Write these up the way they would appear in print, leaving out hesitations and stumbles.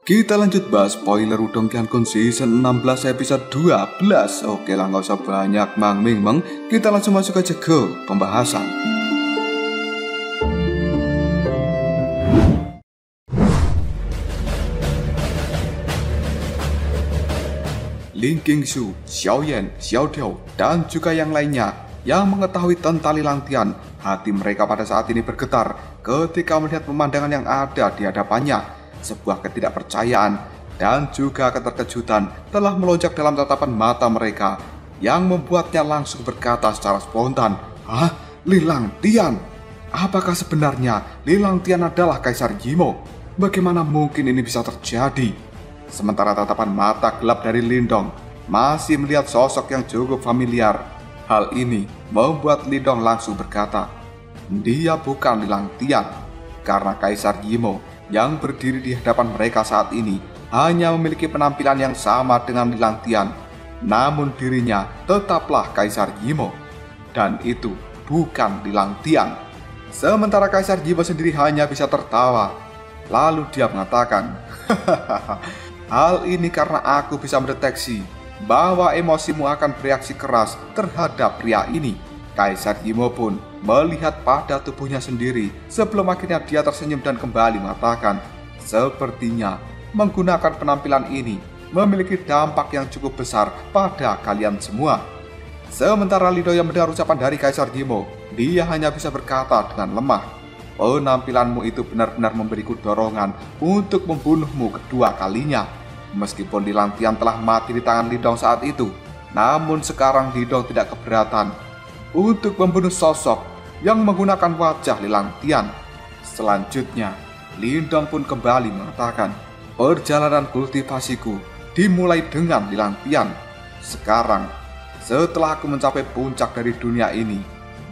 Kita lanjut bahas spoiler Udong Kian-kun season 16 episode 12. Oke lah, gak usah banyak mang-ming-meng, kita langsung masuk aja ke pembahasan. Ling Qingxu, Xiao Yan, Xiao Diao, dan juga yang lainnya yang mengetahui tentang Li Langtian, hati mereka pada saat ini bergetar ketika melihat pemandangan yang ada di hadapannya. Sebuah ketidakpercayaan dan juga keterkejutan telah melonjak dalam tatapan mata mereka yang membuatnya langsung berkata secara spontan, "Hah? Li Langtian? Apakah sebenarnya Li Langtian adalah Kaisar Yimo? Bagaimana mungkin ini bisa terjadi?" Sementara tatapan mata gelap dari Lindong masih melihat sosok yang cukup familiar. Hal ini membuat Lindong langsung berkata, "Dia bukan Li Langtian," karena Kaisar Yimo yang berdiri di hadapan mereka saat ini hanya memiliki penampilan yang sama dengan Li Langtian. Namun dirinya tetaplah Kaisar Yimo, dan itu bukan Li Langtian. Sementara Kaisar Yimo sendiri hanya bisa tertawa. Lalu dia mengatakan, "Hal ini karena aku bisa mendeteksi bahwa emosimu akan bereaksi keras terhadap pria ini." Kaisar Yimo pun melihat pada tubuhnya sendiri sebelum akhirnya dia tersenyum dan kembali mengatakan, "Sepertinya menggunakan penampilan ini memiliki dampak yang cukup besar pada kalian semua." Sementara Lido yang mendengar ucapan dari Kaisar Yimo, dia hanya bisa berkata dengan lemah, "Penampilanmu itu benar-benar memberiku dorongan untuk membunuhmu kedua kalinya." Meskipun Li Langtian telah mati di tangan Lindong saat itu, namun sekarang Lindong tidak keberatan untuk membunuh sosok yang menggunakan wajah Li Langtian. Selanjutnya, Lindong pun kembali mengatakan, "Perjalanan kultivasiku dimulai dengan Li Langtian. Sekarang, setelah aku mencapai puncak dari dunia ini,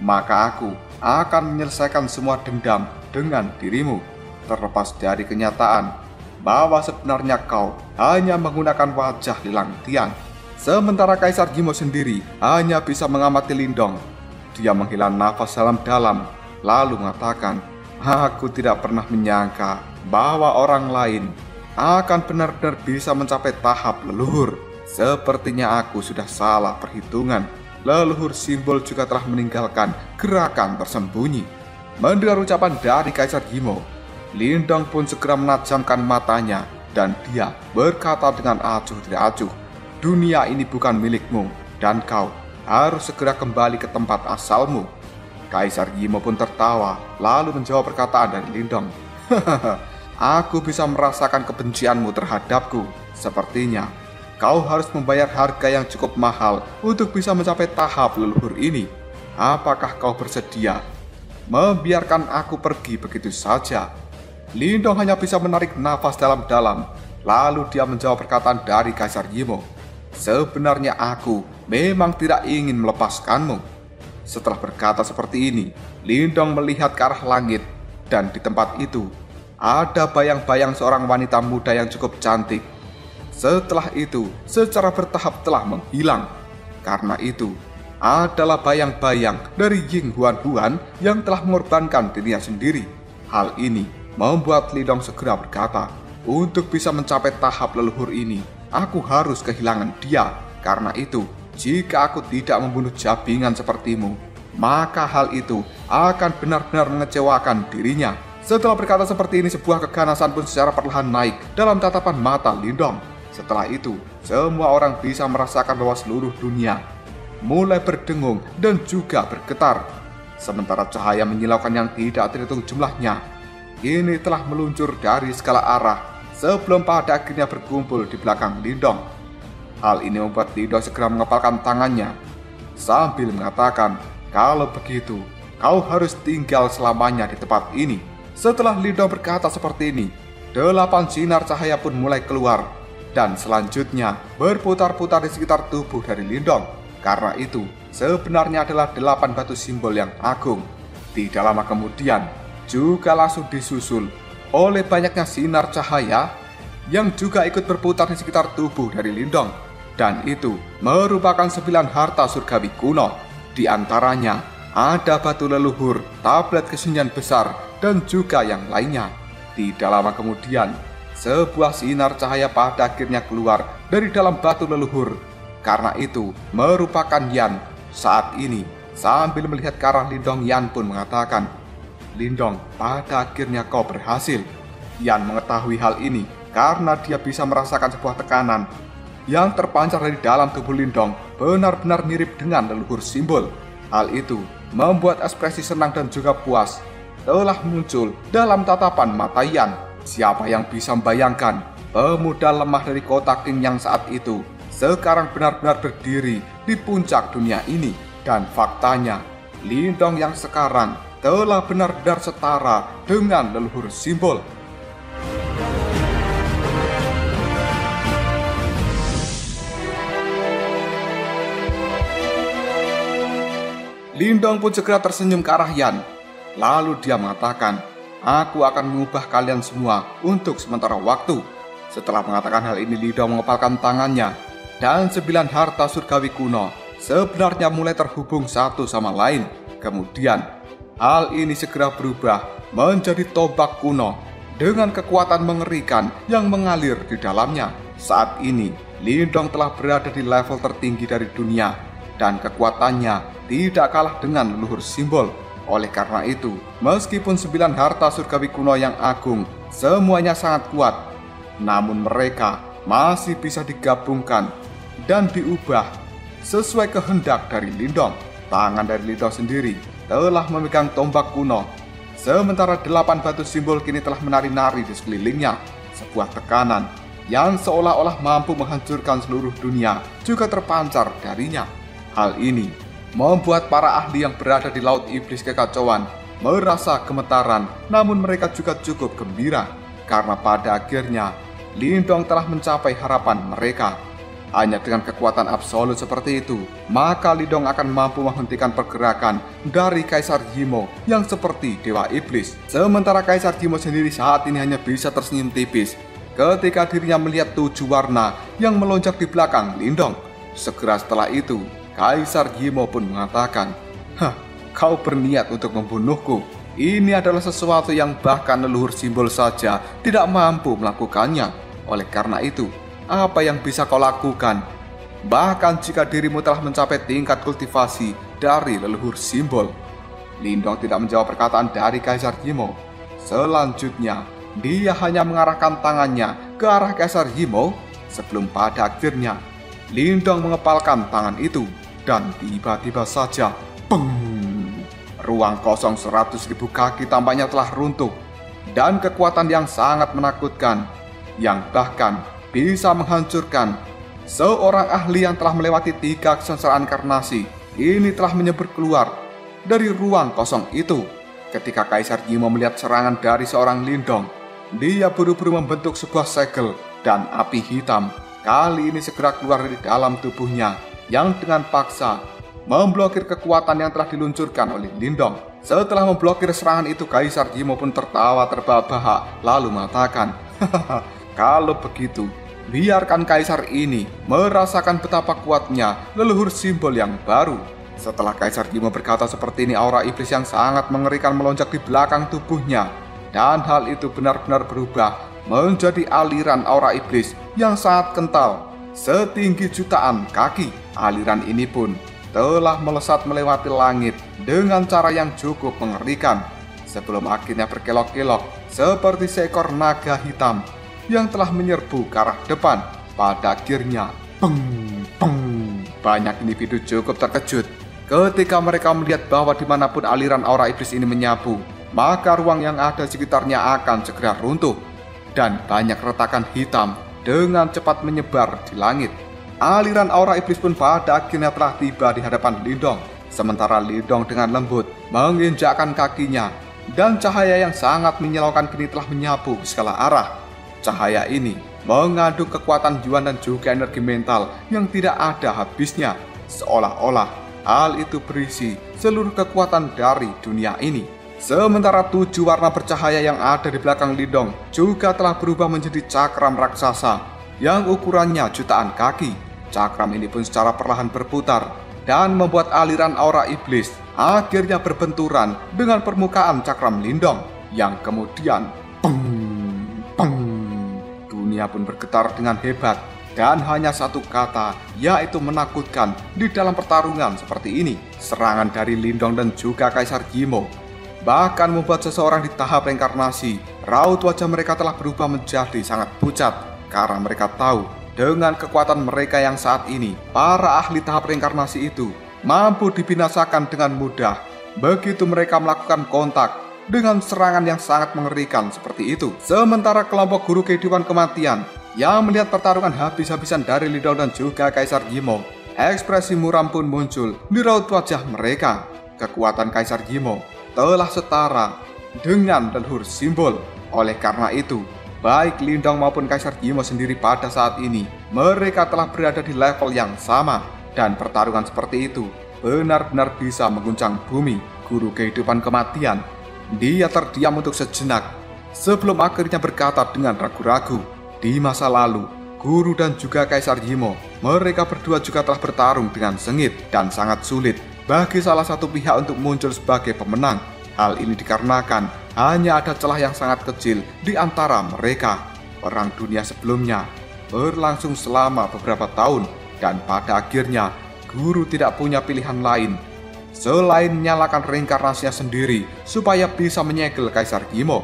maka aku akan menyelesaikan semua dendam dengan dirimu, terlepas dari kenyataan bahwa sebenarnya kau hanya menggunakan wajah Li Langtian." Sementara Kaisar Yimo sendiri hanya bisa mengamati Lindong. Dia menghela nafas dalam-dalam, lalu mengatakan, "Aku tidak pernah menyangka bahwa orang lain akan benar-benar bisa mencapai tahap leluhur. Sepertinya aku sudah salah perhitungan. Leluhur simbol juga telah meninggalkan gerakan tersembunyi." Mendengar ucapan dari Kaisar Yimo, Lindong pun segera menajamkan matanya dan dia berkata dengan acuh tidak acuh, "Dunia ini bukan milikmu dan kau harus segera kembali ke tempat asalmu." Kaisar Yimo pun tertawa lalu menjawab perkataan dari Lindong, "Aku bisa merasakan kebencianmu terhadapku. Sepertinya kau harus membayar harga yang cukup mahal untuk bisa mencapai tahap leluhur ini. Apakah kau bersedia membiarkan aku pergi begitu saja?" Lindong hanya bisa menarik nafas dalam-dalam, lalu dia menjawab perkataan dari Kaisar Yimo, "Sebenarnya aku memang tidak ingin melepaskanmu." Setelah berkata seperti ini, Lindong melihat ke arah langit, dan di tempat itu ada bayang-bayang seorang wanita muda yang cukup cantik. Setelah itu, secara bertahap telah menghilang. Karena itu, adalah bayang-bayang dari Ying Huan-Huan yang telah mengorbankan dirinya sendiri. Hal ini membuat Lindong segera berkata, "Untuk bisa mencapai tahap leluhur ini, aku harus kehilangan dia. Karena itu, jika aku tidak membunuh jabingan sepertimu, maka hal itu akan benar-benar mengecewakan dirinya." Setelah berkata seperti ini, sebuah keganasan pun secara perlahan naik dalam tatapan mata Lindong. Setelah itu, semua orang bisa merasakan bahwa seluruh dunia mulai berdengung dan juga bergetar. Sementara cahaya menyilaukan yang tidak terhitung jumlahnya ini telah meluncur dari segala arah sebelum pada akhirnya berkumpul di belakang Lindong. Hal ini membuat Lindong segera mengepalkan tangannya sambil mengatakan, "Kalau begitu, kau harus tinggal selamanya di tempat ini." Setelah Lindong berkata seperti ini, 8 sinar cahaya pun mulai keluar dan selanjutnya berputar-putar di sekitar tubuh dari Lindong. Karena itu, sebenarnya adalah 8 batu simbol yang agung. Tidak lama kemudian, juga langsung disusul oleh banyaknya sinar cahaya yang juga ikut berputar di sekitar tubuh dari Lindong. Dan itu merupakan 9 harta surgawi kuno. Di antaranya ada batu leluhur, tablet kesunyian besar, dan juga yang lainnya. Tidak lama kemudian, sebuah sinar cahaya pada akhirnya keluar dari dalam batu leluhur. Karena itu, merupakan Yan. Saat ini, sambil melihat ke arah Lindong, Yan pun mengatakan, "Lindong, pada akhirnya kau berhasil." Yan mengetahui hal ini karena dia bisa merasakan sebuah tekanan yang terpancar dari dalam tubuh Lindong benar-benar mirip dengan leluhur simbol. Hal itu membuat ekspresi senang dan juga puas telah muncul dalam tatapan mata Yan. Siapa yang bisa membayangkan pemuda lemah dari kota King yang saat itu sekarang benar-benar berdiri di puncak dunia ini. Dan faktanya, Lindong yang sekarang telah benar-benar setara dengan leluhur simbol. Lindong pun segera tersenyum ke arah Yan. Lalu dia mengatakan, "Aku akan mengubah kalian semua untuk sementara waktu." Setelah mengatakan hal ini, Lindong mengepalkan tangannya, dan 9 harta surgawi kuno sebenarnya mulai terhubung satu sama lain. Kemudian, hal ini segera berubah menjadi tombak kuno dengan kekuatan mengerikan yang mengalir di dalamnya. Saat ini, Lindong telah berada di level tertinggi dari dunia, dan kekuatannya tidak kalah dengan leluhur simbol. Oleh karena itu, meskipun 9 harta surgawi kuno yang agung semuanya sangat kuat, namun mereka masih bisa digabungkan dan diubah sesuai kehendak dari Lindong. Tangan dari Lindong sendiri telah memegang tombak kuno, sementara 8 batu simbol kini telah menari-nari di sekelilingnya. Sebuah tekanan yang seolah-olah mampu menghancurkan seluruh dunia juga terpancar darinya. Hal ini membuat para ahli yang berada di Laut Iblis Kekacauan merasa gemetaran, namun mereka juga cukup gembira karena pada akhirnya Lindong telah mencapai harapan mereka. Hanya dengan kekuatan absolut seperti itu, maka Lindong akan mampu menghentikan pergerakan dari Kaisar Yimo yang seperti Dewa Iblis. Sementara Kaisar Yimo sendiri saat ini hanya bisa tersenyum tipis ketika dirinya melihat 7 warna yang melonjak di belakang Lindong. Segera setelah itu, Kaisar Yimo pun mengatakan, "Hah, kau berniat untuk membunuhku. Ini adalah sesuatu yang bahkan leluhur simbol saja tidak mampu melakukannya. Oleh karena itu, apa yang bisa kau lakukan? Bahkan jika dirimu telah mencapai tingkat kultivasi dari leluhur simbol." Lindong tidak menjawab perkataan dari Kaisar Yimo. Selanjutnya, dia hanya mengarahkan tangannya ke arah Kaisar Yimo sebelum pada akhirnya Lindong mengepalkan tangan itu. Dan tiba-tiba saja, peng! Ruang kosong 100.000 kaki tampaknya telah runtuh. Dan kekuatan yang sangat menakutkan, yang bahkan bisa menghancurkan seorang ahli yang telah melewati 3 kesengsaraan inkarnasi, ini telah menyebar keluar dari ruang kosong itu. Ketika Kaisar Yimo melihat serangan dari seorang Lindong, dia buru-buru membentuk sebuah segel, dan api hitam kali ini segera keluar dari dalam tubuhnya yang dengan paksa memblokir kekuatan yang telah diluncurkan oleh Lindong. Setelah memblokir serangan itu, Kaisar Yimo pun tertawa terbahak-bahak lalu mengatakan, "Hahaha, kalau begitu, biarkan Kaisar ini merasakan betapa kuatnya leluhur simbol yang baru." Setelah Kaisar Yimo berkata seperti ini, aura iblis yang sangat mengerikan melonjak di belakang tubuhnya, dan hal itu benar-benar berubah menjadi aliran aura iblis yang sangat kental, setinggi jutaan kaki. Aliran ini pun telah melesat melewati langit dengan cara yang cukup mengerikan, sebelum akhirnya berkelok-kelok seperti seekor naga hitam yang telah menyerbu ke arah depan. Pada akhirnya, peng, peng, banyak individu cukup terkejut ketika mereka melihat bahwa dimanapun aliran aura iblis ini menyapu, maka ruang yang ada di sekitarnya akan segera runtuh, dan banyak retakan hitam dengan cepat menyebar di langit. Aliran aura iblis pun pada akhirnya telah tiba di hadapan Lindong. Sementara Lindong dengan lembut menginjakkan kakinya, dan cahaya yang sangat menyilaukan kini telah menyapu ke segala arah. Cahaya ini mengandung kekuatan jiwa dan juga energi mental yang tidak ada habisnya, seolah-olah hal itu berisi seluruh kekuatan dari dunia ini. Sementara 7 warna bercahaya yang ada di belakang Lindong juga telah berubah menjadi cakram raksasa yang ukurannya jutaan kaki. Cakram ini pun secara perlahan berputar dan membuat aliran aura iblis akhirnya berbenturan dengan permukaan cakram Lindong, yang kemudian peng, peng, Dunia pun bergetar dengan hebat. Dan hanya satu kata, yaitu menakutkan di dalam pertarungan seperti ini. Serangan dari Lindong dan juga Kaisar Gimo bahkan membuat seseorang di tahap reinkarnasi, raut wajah mereka telah berubah menjadi sangat pucat. Karena mereka tahu, dengan kekuatan mereka yang saat ini, para ahli tahap reinkarnasi itu mampu dibinasakan dengan mudah. Begitu mereka melakukan kontak dengan serangan yang sangat mengerikan seperti itu. Sementara kelompok guru kehidupan kematian yang melihat pertarungan habis-habisan dari Lindong dan juga Kaisar Gimo, ekspresi muram pun muncul di raut wajah mereka. Kekuatan Kaisar Gimo telah setara dengan leluhur simbol. Oleh karena itu, baik Lindong maupun Kaisar Gimo sendiri pada saat ini, mereka telah berada di level yang sama. Dan pertarungan seperti itu benar-benar bisa mengguncang bumi. Guru kehidupan kematian, dia terdiam untuk sejenak sebelum akhirnya berkata dengan ragu-ragu. Di masa lalu, Guru dan juga Kaisar Gimo, mereka berdua juga telah bertarung dengan sengit dan sangat sulit bagi salah satu pihak untuk muncul sebagai pemenang. Hal ini dikarenakan hanya ada celah yang sangat kecil di antara mereka. Perang dunia sebelumnya berlangsung selama beberapa tahun dan pada akhirnya Guru tidak punya pilihan lain selain menyalakan reinkarnasinya sendiri supaya bisa menyegel Kaisar Gimo,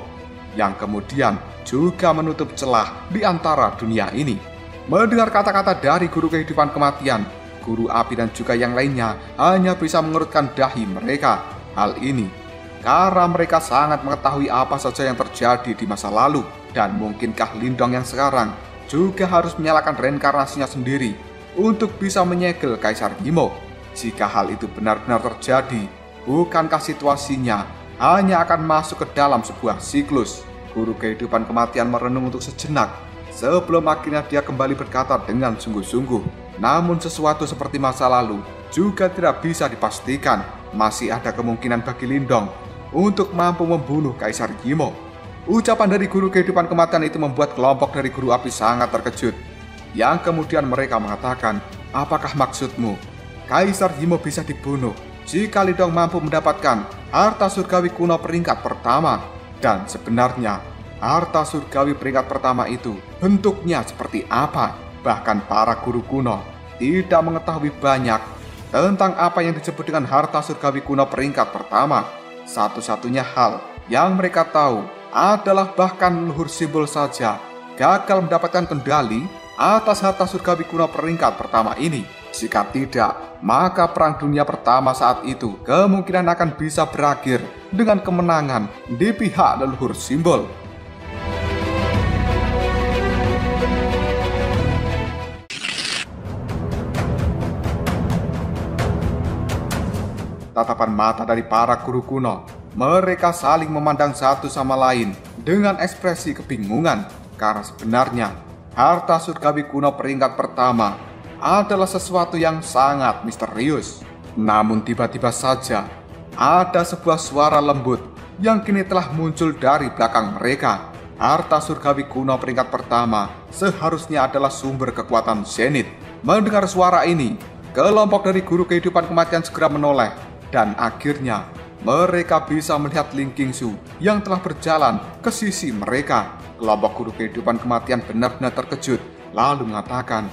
yang kemudian juga menutup celah di antara dunia ini. Mendengar kata-kata dari guru kehidupan kematian, guru api dan juga yang lainnya hanya bisa mengerutkan dahi mereka. Hal ini karena mereka sangat mengetahui apa saja yang terjadi di masa lalu. Dan mungkinkah Lindong yang sekarang juga harus menyalakan reinkarnasinya sendiri untuk bisa menyegel Kaisar Gimo? Jika hal itu benar-benar terjadi, bukankah situasinya hanya akan masuk ke dalam sebuah siklus? Guru kehidupan kematian merenung untuk sejenak sebelum akhirnya dia kembali berkata dengan sungguh-sungguh. Namun sesuatu seperti masa lalu juga tidak bisa dipastikan. Masih ada kemungkinan bagi Lindong untuk mampu membunuh Kaisar Gimo. Ucapan dari guru kehidupan kematian itu membuat kelompok dari guru api sangat terkejut. Yang kemudian mereka mengatakan, apakah maksudmu Kaisar Gimo bisa dibunuh jika Lindong mampu mendapatkan harta surgawi kuno peringkat pertama? Dan sebenarnya harta surgawi peringkat pertama itu bentuknya seperti apa? Bahkan para guru kuno tidak mengetahui banyak tentang apa yang disebut dengan harta surgawi kuno peringkat pertama. Satu-satunya hal yang mereka tahu adalah bahkan leluhur simbol saja gagal mendapatkan kendali atas harta surgawi kuno peringkat pertama ini. Jika tidak, maka perang dunia pertama saat itu kemungkinan akan bisa berakhir dengan kemenangan di pihak leluhur simbol. Tatapan mata dari para guru kuno, mereka saling memandang satu sama lain dengan ekspresi kebingungan. Karena sebenarnya harta surgawi kuno peringkat pertama adalah sesuatu yang sangat misterius. Namun tiba-tiba saja ada sebuah suara lembut yang kini telah muncul dari belakang mereka. Harta surgawi kuno peringkat pertama seharusnya adalah sumber kekuatan zenit. Mendengar suara ini, kelompok dari guru kehidupan kematian segera menoleh. Dan akhirnya mereka bisa melihat Ling Qingsu yang telah berjalan ke sisi mereka. Kelompok guru kehidupan kematian benar-benar terkejut, lalu mengatakan,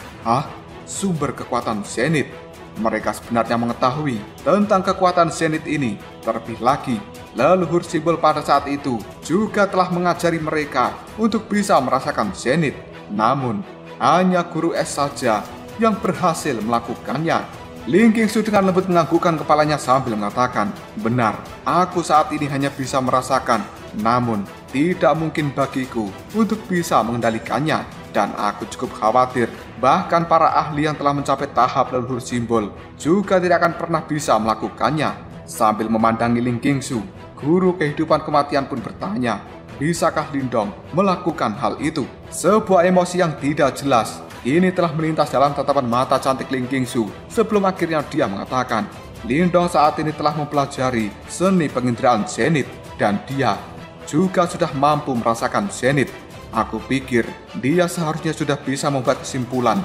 sumber kekuatan zenit. Mereka sebenarnya mengetahui tentang kekuatan zenit ini. Terlebih lagi, leluhur simbol pada saat itu juga telah mengajari mereka untuk bisa merasakan zenit. Namun, hanya guru es saja yang berhasil melakukannya. Ling Qingsu dengan lembut menganggukkan kepalanya sambil mengatakan, benar, aku saat ini hanya bisa merasakan, namun tidak mungkin bagiku untuk bisa mengendalikannya. Dan aku cukup khawatir, bahkan para ahli yang telah mencapai tahap leluhur simbol juga tidak akan pernah bisa melakukannya. Sambil memandangi Ling Qingsu, guru kehidupan kematian pun bertanya, bisakah Lindong melakukan hal itu? Sebuah emosi yang tidak jelas ini telah melintas dalam tatapan mata cantik Ling Qingsu sebelum akhirnya dia mengatakan, Lindong saat ini telah mempelajari seni penginderaan zenit dan dia juga sudah mampu merasakan zenit. Aku pikir dia seharusnya sudah bisa membuat kesimpulan.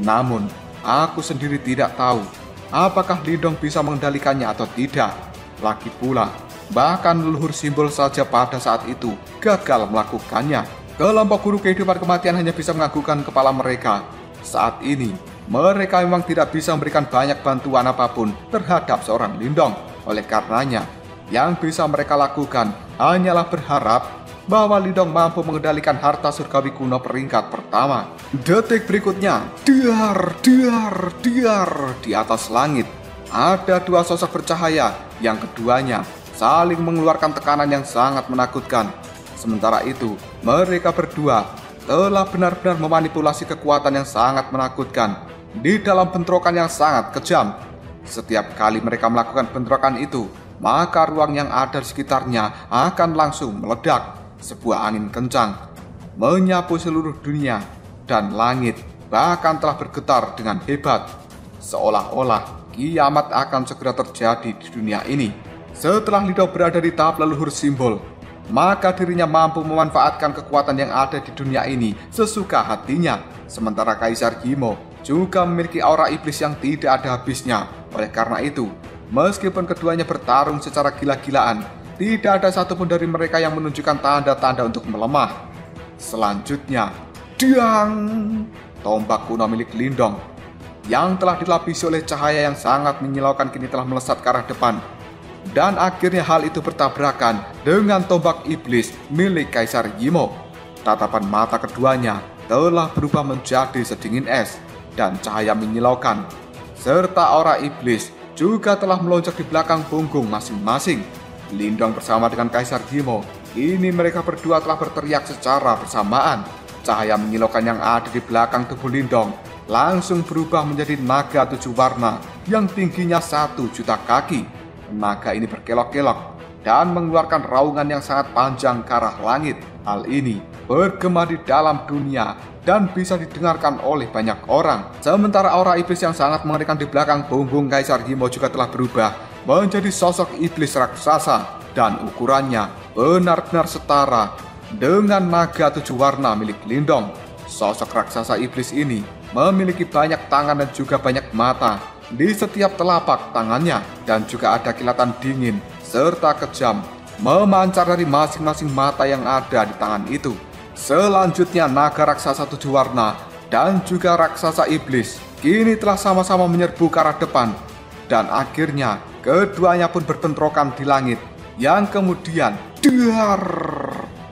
Namun, aku sendiri tidak tahu apakah Lindong bisa mengendalikannya atau tidak. Lagi pula, bahkan leluhur simbol saja pada saat itu gagal melakukannya. Kelompok guru kehidupan kematian hanya bisa menganggukkan kepala mereka. Saat ini, mereka memang tidak bisa memberikan banyak bantuan apapun terhadap seorang Lindong. Oleh karenanya, yang bisa mereka lakukan hanyalah berharap bahwa Lindong mampu mengendalikan harta surgawi kuno peringkat pertama. Detik berikutnya, diar di atas langit. Ada dua sosok bercahaya, yang keduanya saling mengeluarkan tekanan yang sangat menakutkan. Sementara itu, mereka berdua telah benar-benar memanipulasi kekuatan yang sangat menakutkan di dalam bentrokan yang sangat kejam. Setiap kali mereka melakukan bentrokan itu, maka ruang yang ada di sekitarnya akan langsung meledak. Sebuah angin kencang menyapu seluruh dunia dan langit bahkan telah bergetar dengan hebat. Seolah-olah kiamat akan segera terjadi di dunia ini. Setelah Lindong berada di tahap leluhur simbol, maka dirinya mampu memanfaatkan kekuatan yang ada di dunia ini sesuka hatinya. Sementara Kaisar Gimo juga memiliki aura iblis yang tidak ada habisnya. Oleh karena itu, meskipun keduanya bertarung secara gila-gilaan, tidak ada satupun dari mereka yang menunjukkan tanda-tanda untuk melemah. Selanjutnya, diang! Tombak kuno milik Lindong yang telah dilapisi oleh cahaya yang sangat menyilaukan kini telah melesat ke arah depan. Dan akhirnya hal itu bertabrakan dengan tombak iblis milik Kaisar Gimo. Tatapan mata keduanya telah berubah menjadi sedingin es dan cahaya menyilaukan. Serta aura iblis juga telah melonjak di belakang punggung masing-masing. Lindong bersama dengan Kaisar Gimo, ini mereka berdua telah berteriak secara bersamaan. Cahaya menyilaukan yang ada di belakang tubuh Lindong langsung berubah menjadi naga 7 warna yang tingginya 1 juta kaki. Naga ini berkelok-kelok dan mengeluarkan raungan yang sangat panjang ke arah langit. Hal ini bergema di dalam dunia dan bisa didengarkan oleh banyak orang. Sementara aura iblis yang sangat mengerikan di belakang punggung Kaisar Gimo juga telah berubah menjadi sosok iblis raksasa dan ukurannya benar-benar setara dengan naga 7 warna milik Lindong. Sosok raksasa iblis ini memiliki banyak tangan dan juga banyak mata di setiap telapak tangannya, dan juga ada kilatan dingin serta kejam memancar dari masing-masing mata yang ada di tangan itu. Selanjutnya naga raksasa 7 warna dan juga raksasa iblis kini telah sama-sama menyerbu ke arah depan, dan akhirnya keduanya pun berbentrokan di langit yang kemudian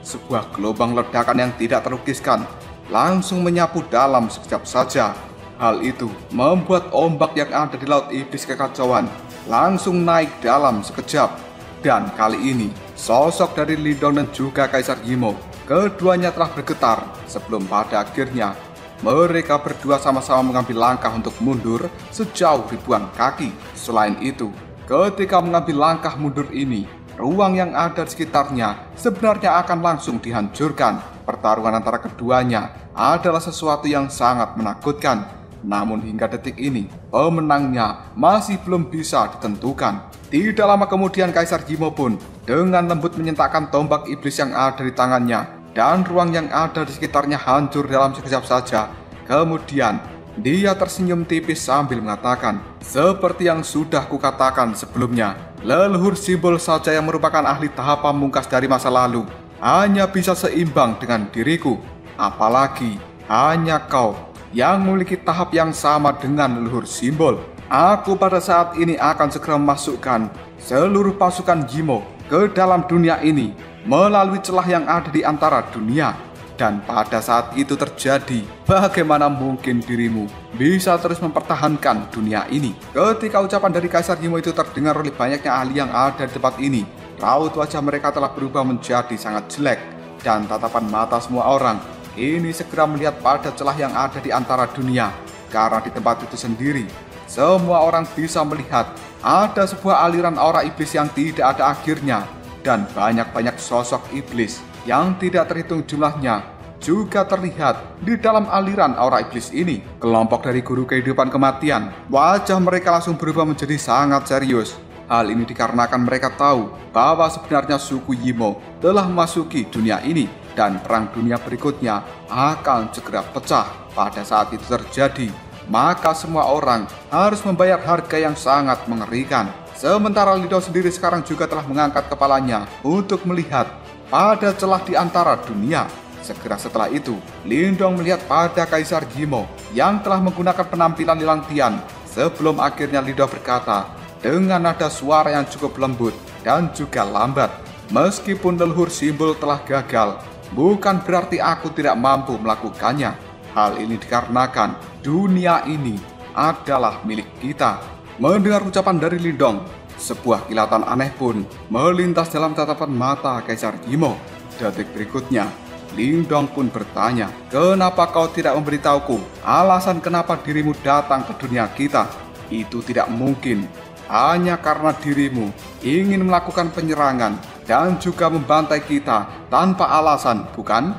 sebuah gelombang ledakan yang tidak terlukiskan langsung menyapu dalam sekejap saja. Hal itu membuat ombak yang ada di laut iblis kekacauan langsung naik dalam sekejap. Dan kali ini sosok dari Lindong dan juga Kaisar Gimo, keduanya telah bergetar sebelum pada akhirnya mereka berdua sama-sama mengambil langkah untuk mundur sejauh ribuan kaki. Selain itu, ketika mengambil langkah mundur ini, ruang yang ada di sekitarnya sebenarnya akan langsung dihancurkan. Pertarungan antara keduanya adalah sesuatu yang sangat menakutkan. Namun hingga detik ini, pemenangnya masih belum bisa ditentukan. Tidak lama kemudian Kaisar Gimo pun dengan lembut menyentakkan tombak iblis yang ada di tangannya, dan ruang yang ada di sekitarnya hancur dalam sekejap saja. Kemudian dia tersenyum tipis sambil mengatakan, "Seperti yang sudah kukatakan sebelumnya, leluhur simbol saja yang merupakan ahli tahap pamungkas dari masa lalu hanya bisa seimbang dengan diriku. Apalagi hanya kau yang memiliki tahap yang sama dengan leluhur simbol. Aku pada saat ini akan segera memasukkan seluruh pasukan Gimo ke dalam dunia ini melalui celah yang ada di antara dunia. Dan pada saat itu terjadi, bagaimana mungkin dirimu bisa terus mempertahankan dunia ini?" Ketika ucapan dari Kaisar Gimo itu terdengar oleh banyaknya ahli yang ada di tempat ini, raut wajah mereka telah berubah menjadi sangat jelek, dan tatapan mata semua orang ini segera melihat pada celah yang ada di antara dunia. Karena di tempat itu sendiri, semua orang bisa melihat ada sebuah aliran aura iblis yang tidak ada akhirnya, dan banyak-banyak sosok iblis yang tidak terhitung jumlahnya juga terlihat di dalam aliran aura iblis ini. Kelompok dari guru kehidupan kematian, wajah mereka langsung berubah menjadi sangat serius. Hal ini dikarenakan mereka tahu bahwa sebenarnya suku Yimo telah memasuki dunia ini, dan perang dunia berikutnya akan segera pecah. Pada saat itu terjadi, maka semua orang harus membayar harga yang sangat mengerikan. Sementara Lindong sendiri sekarang juga telah mengangkat kepalanya untuk melihat pada celah di antara dunia. Segera setelah itu, Lindong melihat pada Kaisar Gimo yang telah menggunakan penampilan Lilang Tian. Sebelum akhirnya Lindong berkata dengan nada suara yang cukup lembut dan juga lambat, "Meskipun leluhur simbol telah gagal, bukan berarti aku tidak mampu melakukannya. Hal ini dikarenakan dunia ini adalah milik kita." Mendengar ucapan dari Lindong, sebuah kilatan aneh pun melintas dalam tatapan mata Kaisar Gimo. Detik berikutnya, Lindong pun bertanya, "Kenapa kau tidak memberitahuku alasan kenapa dirimu datang ke dunia kita? Itu tidak mungkin. Hanya karena dirimu ingin melakukan penyerangan dan juga membantai kita tanpa alasan, bukan?"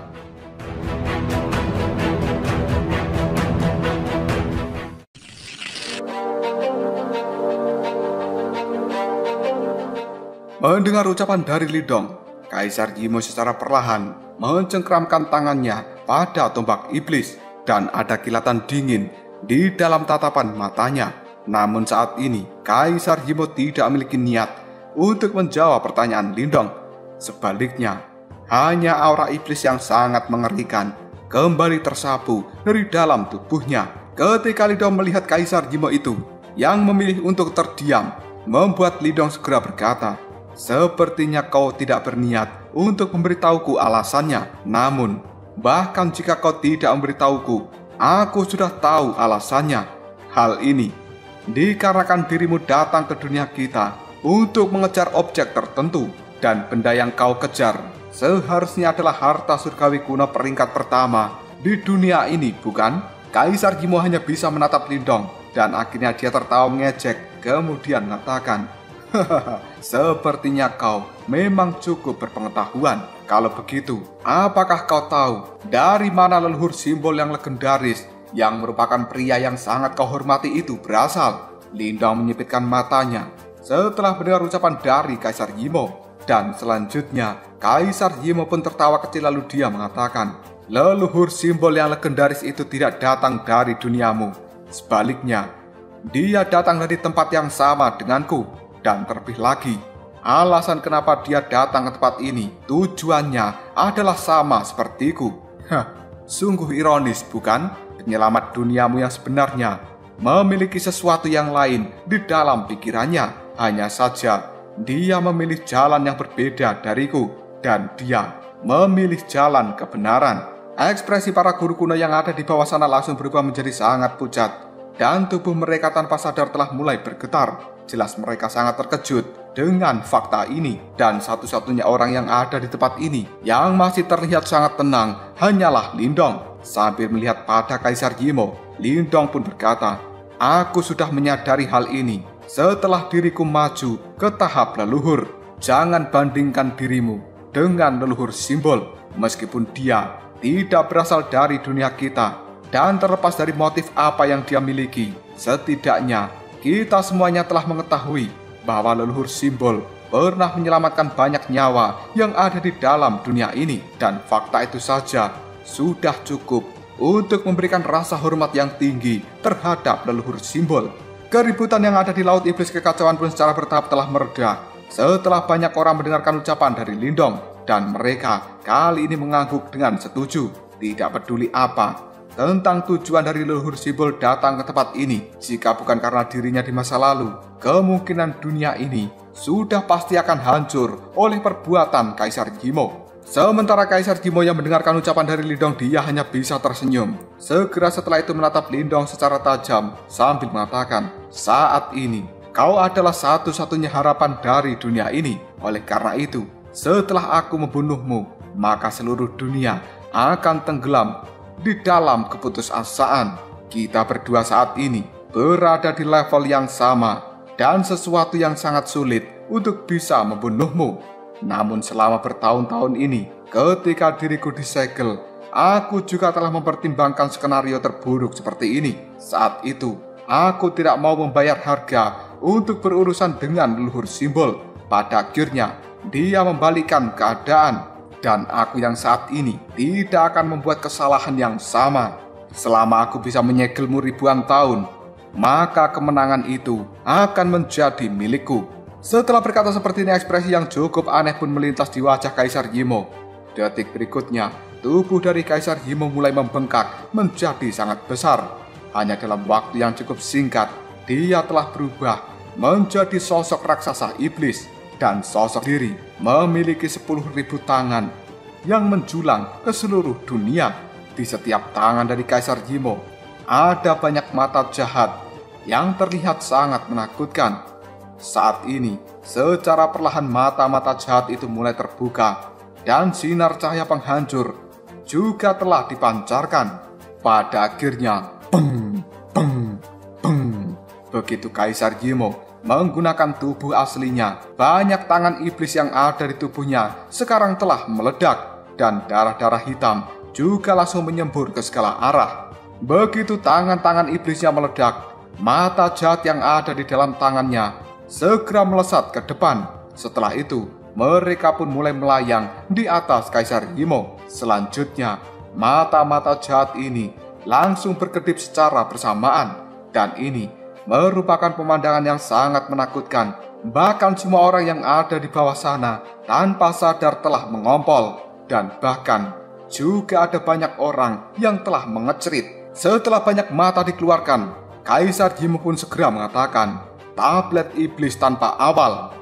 Mendengar ucapan dari Lindong, Kaisar Gimo secara perlahan mencengkramkan tangannya pada tombak iblis dan ada kilatan dingin di dalam tatapan matanya. Namun saat ini, Kaisar Gimo tidak memiliki niat untuk menjawab pertanyaan Lindong. Sebaliknya, hanya aura iblis yang sangat mengerikan kembali tersapu dari dalam tubuhnya. Ketika Lindong melihat Kaisar Gimo itu yang memilih untuk terdiam, membuat Lindong segera berkata, "Sepertinya kau tidak berniat untuk memberitahuku alasannya. Namun, bahkan jika kau tidak memberitahuku, aku sudah tahu alasannya. Hal ini dikarenakan dirimu datang ke dunia kita untuk mengejar objek tertentu, dan benda yang kau kejar seharusnya adalah harta surgawi kuno peringkat pertama di dunia ini, bukan?" Kaisar Gimo hanya bisa menatap Lindong, dan akhirnya dia tertawa mengejek, kemudian mengatakan, "Sepertinya kau memang cukup berpengetahuan. Kalau begitu, apakah kau tahu dari mana leluhur simbol yang legendaris yang merupakan pria yang sangat kau hormati itu berasal?" Lindong menyipitkan matanya setelah mendengar ucapan dari Kaisar Gimo, dan selanjutnya Kaisar Gimo pun tertawa kecil lalu dia mengatakan, "Leluhur simbol yang legendaris itu tidak datang dari duniamu. Sebaliknya, dia datang dari tempat yang sama denganku. Dan terlebih lagi, alasan kenapa dia datang ke tempat ini tujuannya adalah sama sepertiku." Sungguh ironis, bukan? Penyelamat duniamu yang sebenarnya memiliki sesuatu yang lain di dalam pikirannya. Hanya saja dia memilih jalan yang berbeda dariku, dan dia memilih jalan kebenaran. Ekspresi para guru kuno yang ada di bawah sana langsung berubah menjadi sangat pucat, dan tubuh mereka tanpa sadar telah mulai bergetar. Jelas mereka sangat terkejut dengan fakta ini, dan satu-satunya orang yang ada di tempat ini yang masih terlihat sangat tenang hanyalah Lindong. Sambil melihat pada Kaisar Gimo, Lindong pun berkata, "Aku sudah menyadari hal ini setelah diriku maju ke tahap leluhur. Jangan bandingkan dirimu dengan leluhur simbol. Meskipun dia tidak berasal dari dunia kita dan terlepas dari motif apa yang dia miliki, setidaknya kita semuanya telah mengetahui bahwa leluhur simbol pernah menyelamatkan banyak nyawa yang ada di dalam dunia ini, dan fakta itu saja sudah cukup untuk memberikan rasa hormat yang tinggi terhadap leluhur simbol." Keributan yang ada di Laut Iblis Kekacauan pun secara bertahap telah mereda setelah banyak orang mendengarkan ucapan dari Lindong, dan mereka kali ini mengangguk dengan setuju, tidak peduli apa tentang tujuan dari leluhur simbol datang ke tempat ini. Jika bukan karena dirinya di masa lalu, kemungkinan dunia ini sudah pasti akan hancur oleh perbuatan Kaisar Gimo. Sementara Kaisar Gimo yang mendengarkan ucapan dari Lindong, dia hanya bisa tersenyum. Segera setelah itu menatap Lindong secara tajam sambil mengatakan, "Saat ini kau adalah satu-satunya harapan dari dunia ini. Oleh karena itu, setelah aku membunuhmu, maka seluruh dunia akan tenggelam di dalam keputusasaan. Kita berdua saat ini berada di level yang sama dan sesuatu yang sangat sulit untuk bisa membunuhmu. Namun selama bertahun-tahun ini, ketika diriku disegel, aku juga telah mempertimbangkan skenario terburuk seperti ini. Saat itu, aku tidak mau membayar harga untuk berurusan dengan leluhur simbol. Pada akhirnya, dia membalikkan keadaan. Dan aku yang saat ini tidak akan membuat kesalahan yang sama. Selama aku bisa menyegelmu ribuan tahun, maka kemenangan itu akan menjadi milikku." Setelah berkata seperti ini, ekspresi yang cukup aneh pun melintas di wajah Kaisar Gimo. Detik berikutnya, tubuh dari Kaisar Yimo mulai membengkak menjadi sangat besar. Hanya dalam waktu yang cukup singkat, dia telah berubah menjadi sosok raksasa iblis dan sosok diri memiliki 10.000 tangan yang menjulang ke seluruh dunia. Di setiap tangan dari Kaisar Yimo ada banyak mata jahat yang terlihat sangat menakutkan. Saat ini, secara perlahan mata-mata jahat itu mulai terbuka dan sinar cahaya penghancur juga telah dipancarkan. Pada akhirnya, peng, peng, peng. Begitu Kaisar Yimo menggunakan tubuh aslinya, banyak tangan iblis yang ada di tubuhnya sekarang telah meledak dan darah-darah hitam juga langsung menyembur ke segala arah. Begitu tangan-tangan iblisnya meledak, mata jahat yang ada di dalam tangannya segera melesat ke depan. Setelah itu, mereka pun mulai melayang di atas Kaisar Yimo. Selanjutnya, mata-mata jahat ini langsung berkedip secara bersamaan. Dan ini merupakan pemandangan yang sangat menakutkan. Bahkan semua orang yang ada di bawah sana tanpa sadar telah mengompol. Dan bahkan juga ada banyak orang yang telah mengecerit. Setelah banyak mata dikeluarkan, Kaisar Yimo pun segera mengatakan, "Tablet iblis tanpa awal."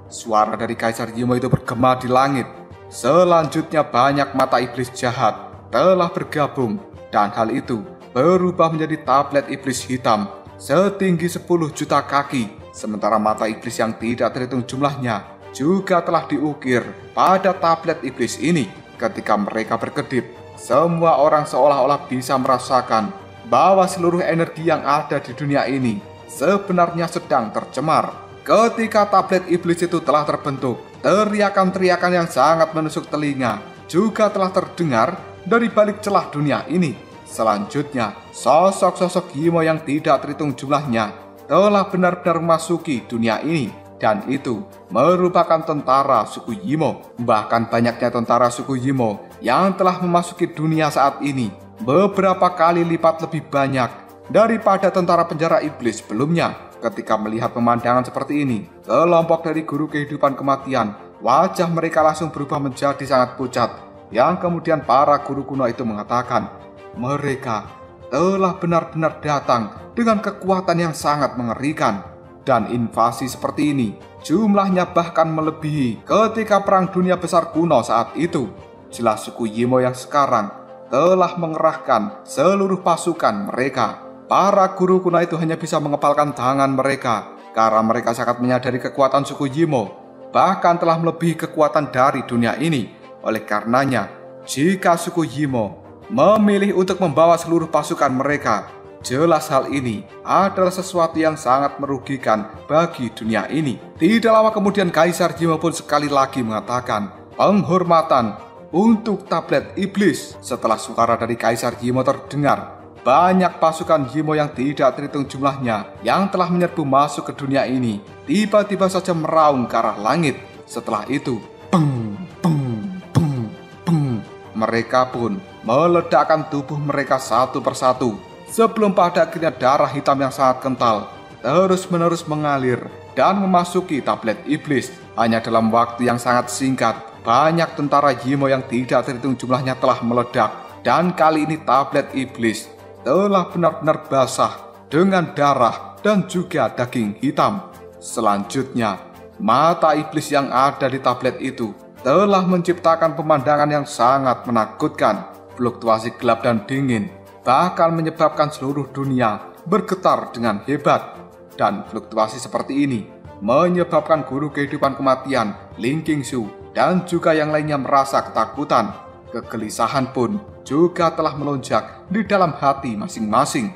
Suara dari Kaisar Yimo itu bergema di langit. Selanjutnya banyak mata iblis jahat telah bergabung dan hal itu berubah menjadi tablet iblis hitam setinggi 10 juta kaki. Sementara mata iblis yang tidak terhitung jumlahnya juga telah diukir pada tablet iblis ini. Ketika mereka berkedip, semua orang seolah-olah bisa merasakan bahwa seluruh energi yang ada di dunia ini sebenarnya sedang tercemar. Ketika tablet iblis itu telah terbentuk, teriakan-teriakan yang sangat menusuk telinga juga telah terdengar dari balik celah dunia ini. Selanjutnya, sosok-sosok Yimo yang tidak terhitung jumlahnya telah benar-benar memasuki dunia ini. Dan itu merupakan tentara suku Yimo. Bahkan banyaknya tentara suku Yimo yang telah memasuki dunia saat ini beberapa kali lipat lebih banyak daripada tentara penjara iblis sebelumnya. Ketika melihat pemandangan seperti ini, kelompok dari guru kehidupan kematian, wajah mereka langsung berubah menjadi sangat pucat. Yang kemudian para guru kuno itu mengatakan, mereka telah benar-benar datang dengan kekuatan yang sangat mengerikan. Dan invasi seperti ini, jumlahnya bahkan melebihi ketika perang dunia besar kuno saat itu. Jelas suku Yimo yang sekarang telah mengerahkan seluruh pasukan mereka. Para guru kuno itu hanya bisa mengepalkan tangan mereka karena mereka sangat menyadari kekuatan suku Yimo, bahkan telah melebihi kekuatan dari dunia ini. Oleh karenanya, jika suku Yimo memilih untuk membawa seluruh pasukan mereka, jelas hal ini adalah sesuatu yang sangat merugikan bagi dunia ini. Tidak lama kemudian Kaisar Yimo pun sekali lagi mengatakan penghormatan untuk tablet iblis. Setelah suara dari Kaisar Yimo terdengar, banyak pasukan Yimo yang tidak terhitung jumlahnya yang telah menyerbu masuk ke dunia ini tiba-tiba saja meraung ke arah langit. Setelah itu, peng, peng, peng, peng, mereka pun meledakkan tubuh mereka satu persatu sebelum pada akhirnya darah hitam yang sangat kental terus-menerus mengalir dan memasuki tablet iblis. Hanya dalam waktu yang sangat singkat, banyak tentara Yimo yang tidak terhitung jumlahnya telah meledak. Dan kali ini tablet iblis telah benar-benar basah dengan darah dan juga daging hitam. Selanjutnya, mata iblis yang ada di tablet itu telah menciptakan pemandangan yang sangat menakutkan. Fluktuasi gelap dan dingin bahkan menyebabkan seluruh dunia bergetar dengan hebat. Dan fluktuasi seperti ini menyebabkan guru kehidupan kematian, Ling Qingshu, dan juga yang lainnya merasa ketakutan. Kegelisahan pun juga telah melonjak di dalam hati masing-masing.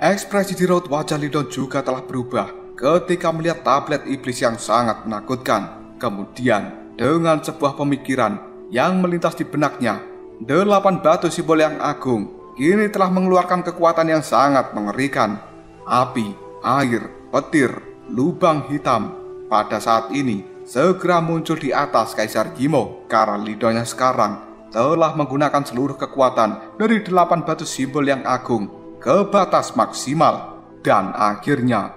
Ekspresi di raut wajah Lidon juga telah berubah ketika melihat tablet iblis yang sangat menakutkan. Kemudian, dengan sebuah pemikiran yang melintas di benaknya, 8 batu simbol yang agung kini telah mengeluarkan kekuatan yang sangat mengerikan. Api, air, petir, lubang hitam pada saat ini segera muncul di atas Kaisar Yimo karena lidahnya sekarang telah menggunakan seluruh kekuatan dari 8 batu simbol yang agung ke batas maksimal. Dan akhirnya,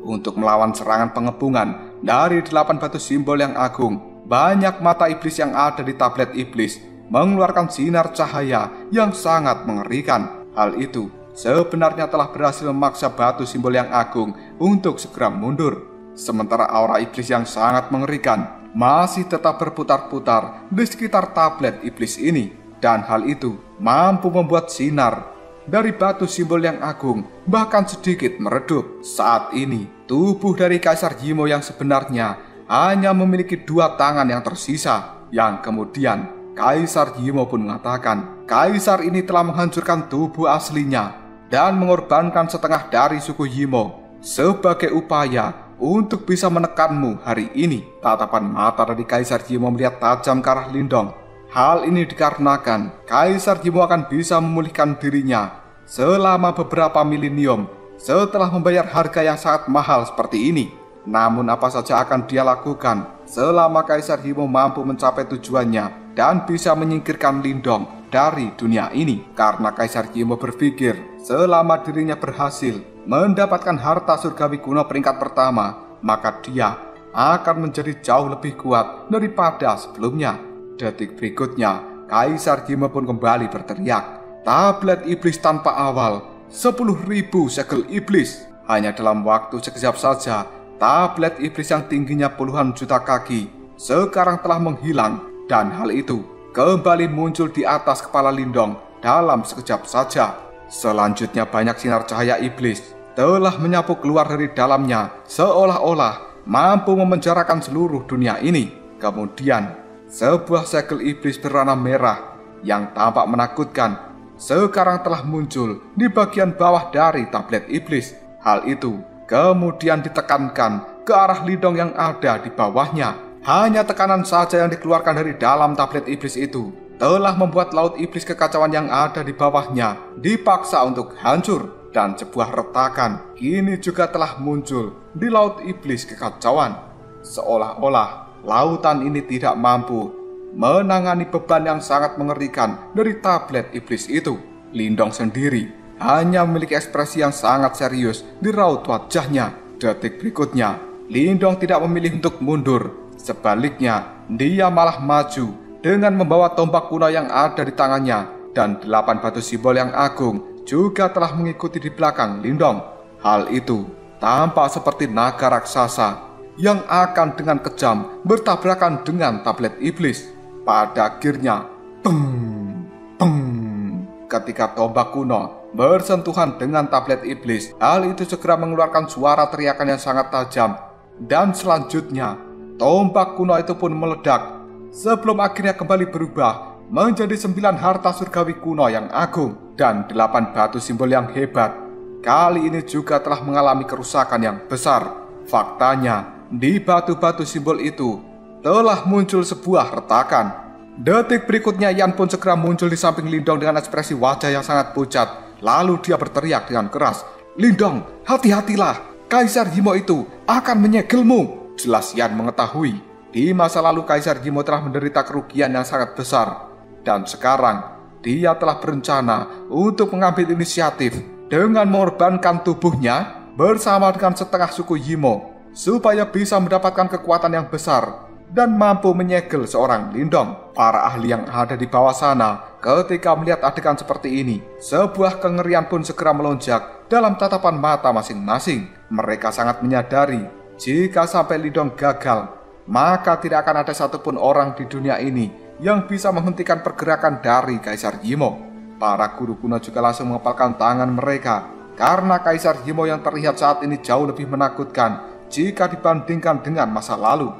untuk melawan serangan pengepungan dari 8 batu simbol yang agung, banyak mata iblis yang ada di tablet iblis mengeluarkan sinar cahaya yang sangat mengerikan. Hal itu sebenarnya telah berhasil memaksa batu simbol yang agung untuk segera mundur. Sementara aura iblis yang sangat mengerikan masih tetap berputar-putar di sekitar tablet iblis ini. Dan hal itu mampu membuat sinar dari batu simbol yang agung bahkan sedikit meredup. Saat ini, tubuh dari Kaisar Yimo yang sebenarnya hanya memiliki 2 tangan yang tersisa. Yang kemudian Kaisar Yimo pun mengatakan, Kaisar ini telah menghancurkan tubuh aslinya dan mengorbankan setengah dari suku Yimo sebagai upaya untuk bisa menekanmu hari ini. Tatapan mata dari Kaisar Yimo melihat tajam ke arah Lindong. Hal ini dikarenakan Kaisar Yimo akan bisa memulihkan dirinya selama beberapa milenium setelah membayar harga yang sangat mahal seperti ini. Namun apa saja akan dia lakukan selama Kaisar Yimo mampu mencapai tujuannya dan bisa menyingkirkan Lindong dari dunia ini. Karena Kaisar Yimo berpikir selama dirinya berhasil mendapatkan harta surgawi kuno peringkat pertama, maka dia akan menjadi jauh lebih kuat daripada sebelumnya. Detik berikutnya, Kaisar Yimo pun kembali berteriak, tablet iblis tanpa awal, 10.000 segel iblis. Hanya dalam waktu sekejap saja, tablet iblis yang tingginya puluhan juta kaki sekarang telah menghilang, dan hal itu kembali muncul di atas kepala Lindong dalam sekejap saja. Selanjutnya banyak sinar cahaya iblis telah menyapu keluar dari dalamnya seolah-olah mampu memenjarakan seluruh dunia ini. Kemudian sebuah segel iblis berwarna merah yang tampak menakutkan sekarang telah muncul di bagian bawah dari tablet iblis. Hal itu kemudian ditekankan ke arah Lindong yang ada di bawahnya. Hanya tekanan saja yang dikeluarkan dari dalam tablet iblis itu telah membuat laut iblis kekacauan yang ada di bawahnya dipaksa untuk hancur. Dan sebuah retakan kini juga telah muncul di laut iblis kekacauan. Seolah-olah lautan ini tidak mampu menangani beban yang sangat mengerikan dari tablet iblis itu. Lindong sendiri hanya memiliki ekspresi yang sangat serius di raut wajahnya. Detik berikutnya, Lindong tidak memilih untuk mundur. Sebaliknya, dia malah maju dengan membawa tombak kuno yang ada di tangannya. Dan 8 batu simbol yang agung juga telah mengikuti di belakang Lindong. Hal itu tampak seperti naga raksasa yang akan dengan kejam bertabrakan dengan tablet iblis. Pada akhirnya, ketika tombak kuno bersentuhan dengan tablet iblis, hal itu segera mengeluarkan suara teriakan yang sangat tajam. Dan selanjutnya, tombak kuno itu pun meledak sebelum akhirnya kembali berubah menjadi 9 harta surgawi kuno yang agung dan 8 batu simbol yang hebat. Kali ini juga telah mengalami kerusakan yang besar. Faktanya, di batu-batu simbol itu telah muncul sebuah retakan. Detik berikutnya, Yan pun segera muncul di samping Lindong dengan ekspresi wajah yang sangat pucat. Lalu dia berteriak dengan keras, "Lindong, hati-hatilah, Kaisar Yimo itu akan menyegelmu." Jelas Yan mengetahui di masa lalu Kaisar Yimo telah menderita kerugian yang sangat besar. Dan sekarang dia telah berencana untuk mengambil inisiatif dengan mengorbankan tubuhnya bersama dengan setengah suku Yimo supaya bisa mendapatkan kekuatan yang besar dan mampu menyegel seorang Lindong. Para ahli yang ada di bawah sana ketika melihat adegan seperti ini, sebuah kengerian pun segera melonjak dalam tatapan mata masing-masing. Mereka sangat menyadari jika sampai Lindong gagal, maka tidak akan ada satupun orang di dunia ini yang bisa menghentikan pergerakan dari Kaisar Yimo. Para guru kuno juga langsung mengepalkan tangan mereka karena Kaisar Yimo yang terlihat saat ini jauh lebih menakutkan jika dibandingkan dengan masa lalu.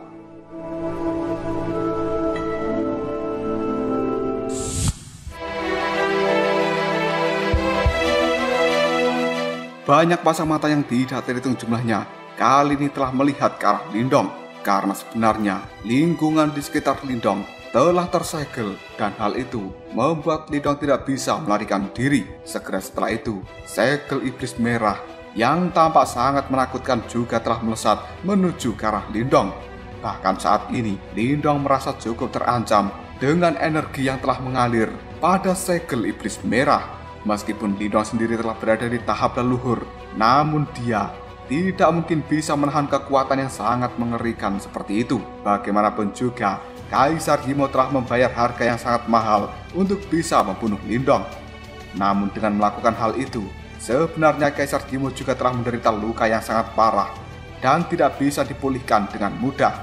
Banyak pasang mata yang tidak terhitung jumlahnya kali ini telah melihat ke arah Lindong, karena sebenarnya lingkungan di sekitar Lindong telah tersegel dan hal itu membuat Lindong tidak bisa melarikan diri. Segera setelah itu, segel iblis merah yang tampak sangat menakutkan juga telah melesat menuju ke arah Lindong. Bahkan saat ini, Lindong merasa cukup terancam dengan energi yang telah mengalir pada segel iblis merah. Meskipun Lindong sendiri telah berada di tahap leluhur, namun dia tidak mungkin bisa menahan kekuatan yang sangat mengerikan seperti itu. Bagaimanapun juga, Kaisar Yimo telah membayar harga yang sangat mahal untuk bisa membunuh Lindong. Namun dengan melakukan hal itu, sebenarnya Kaisar Yimo juga telah menderita luka yang sangat parah dan tidak bisa dipulihkan dengan mudah.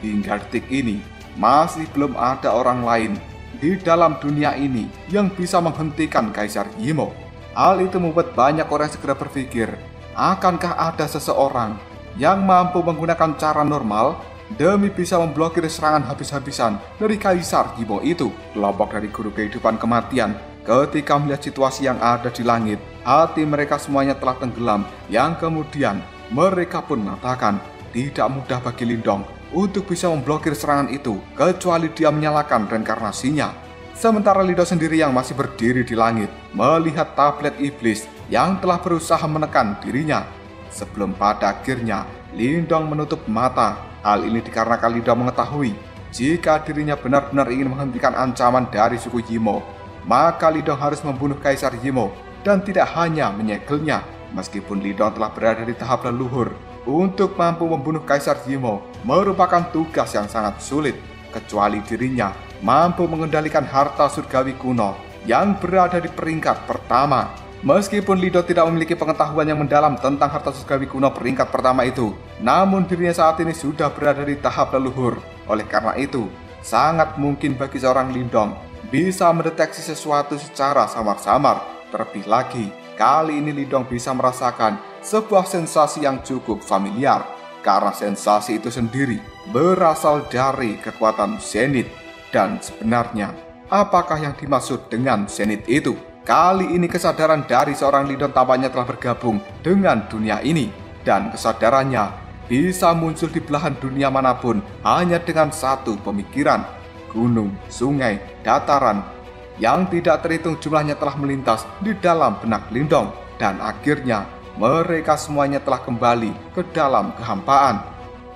Hingga detik ini, masih belum ada orang lain di dalam dunia ini yang bisa menghentikan Kaisar Yimo. Hal itu membuat banyak orang segera berpikir, akankah ada seseorang yang mampu menggunakan cara normal demi bisa memblokir serangan habis-habisan dari Kaisar Yimo itu. Kelompok dari guru kehidupan kematian ketika melihat situasi yang ada di langit, hati mereka semuanya telah tenggelam, yang kemudian mereka pun mengatakan tidak mudah bagi Lindong untuk bisa memblokir serangan itu kecuali dia menyalakan reinkarnasinya. Sementara Lindong sendiri yang masih berdiri di langit melihat tablet iblis yang telah berusaha menekan dirinya. Sebelum pada akhirnya Lindong menutup mata. Hal ini dikarenakan Lindong mengetahui jika dirinya benar-benar ingin menghentikan ancaman dari suku Yimo, maka Lindong harus membunuh Kaisar Yimo dan tidak hanya menyegelnya. Meskipun Lindong telah berada di tahap leluhur, untuk mampu membunuh Kaisar Yimo merupakan tugas yang sangat sulit, kecuali dirinya mampu mengendalikan harta surgawi kuno yang berada di peringkat pertama. Meskipun Lindong tidak memiliki pengetahuan yang mendalam tentang harta surgawi kuno peringkat pertama itu, namun dirinya saat ini sudah berada di tahap leluhur. Oleh karena itu, sangat mungkin bagi seorang Lindong bisa mendeteksi sesuatu secara samar-samar. Terlebih lagi, kali ini Lindong bisa merasakan sebuah sensasi yang cukup familiar, karena sensasi itu sendiri berasal dari kekuatan Zenith. Dan sebenarnya, apakah yang dimaksud dengan Zenith itu? Kali ini kesadaran dari seorang Lindong tampaknya telah bergabung dengan dunia ini, dan kesadarannya bisa muncul di belahan dunia manapun hanya dengan satu pemikiran. Gunung, sungai, dataran yang tidak terhitung jumlahnya telah melintas di dalam benak Lindong, dan akhirnya mereka semuanya telah kembali ke dalam kehampaan.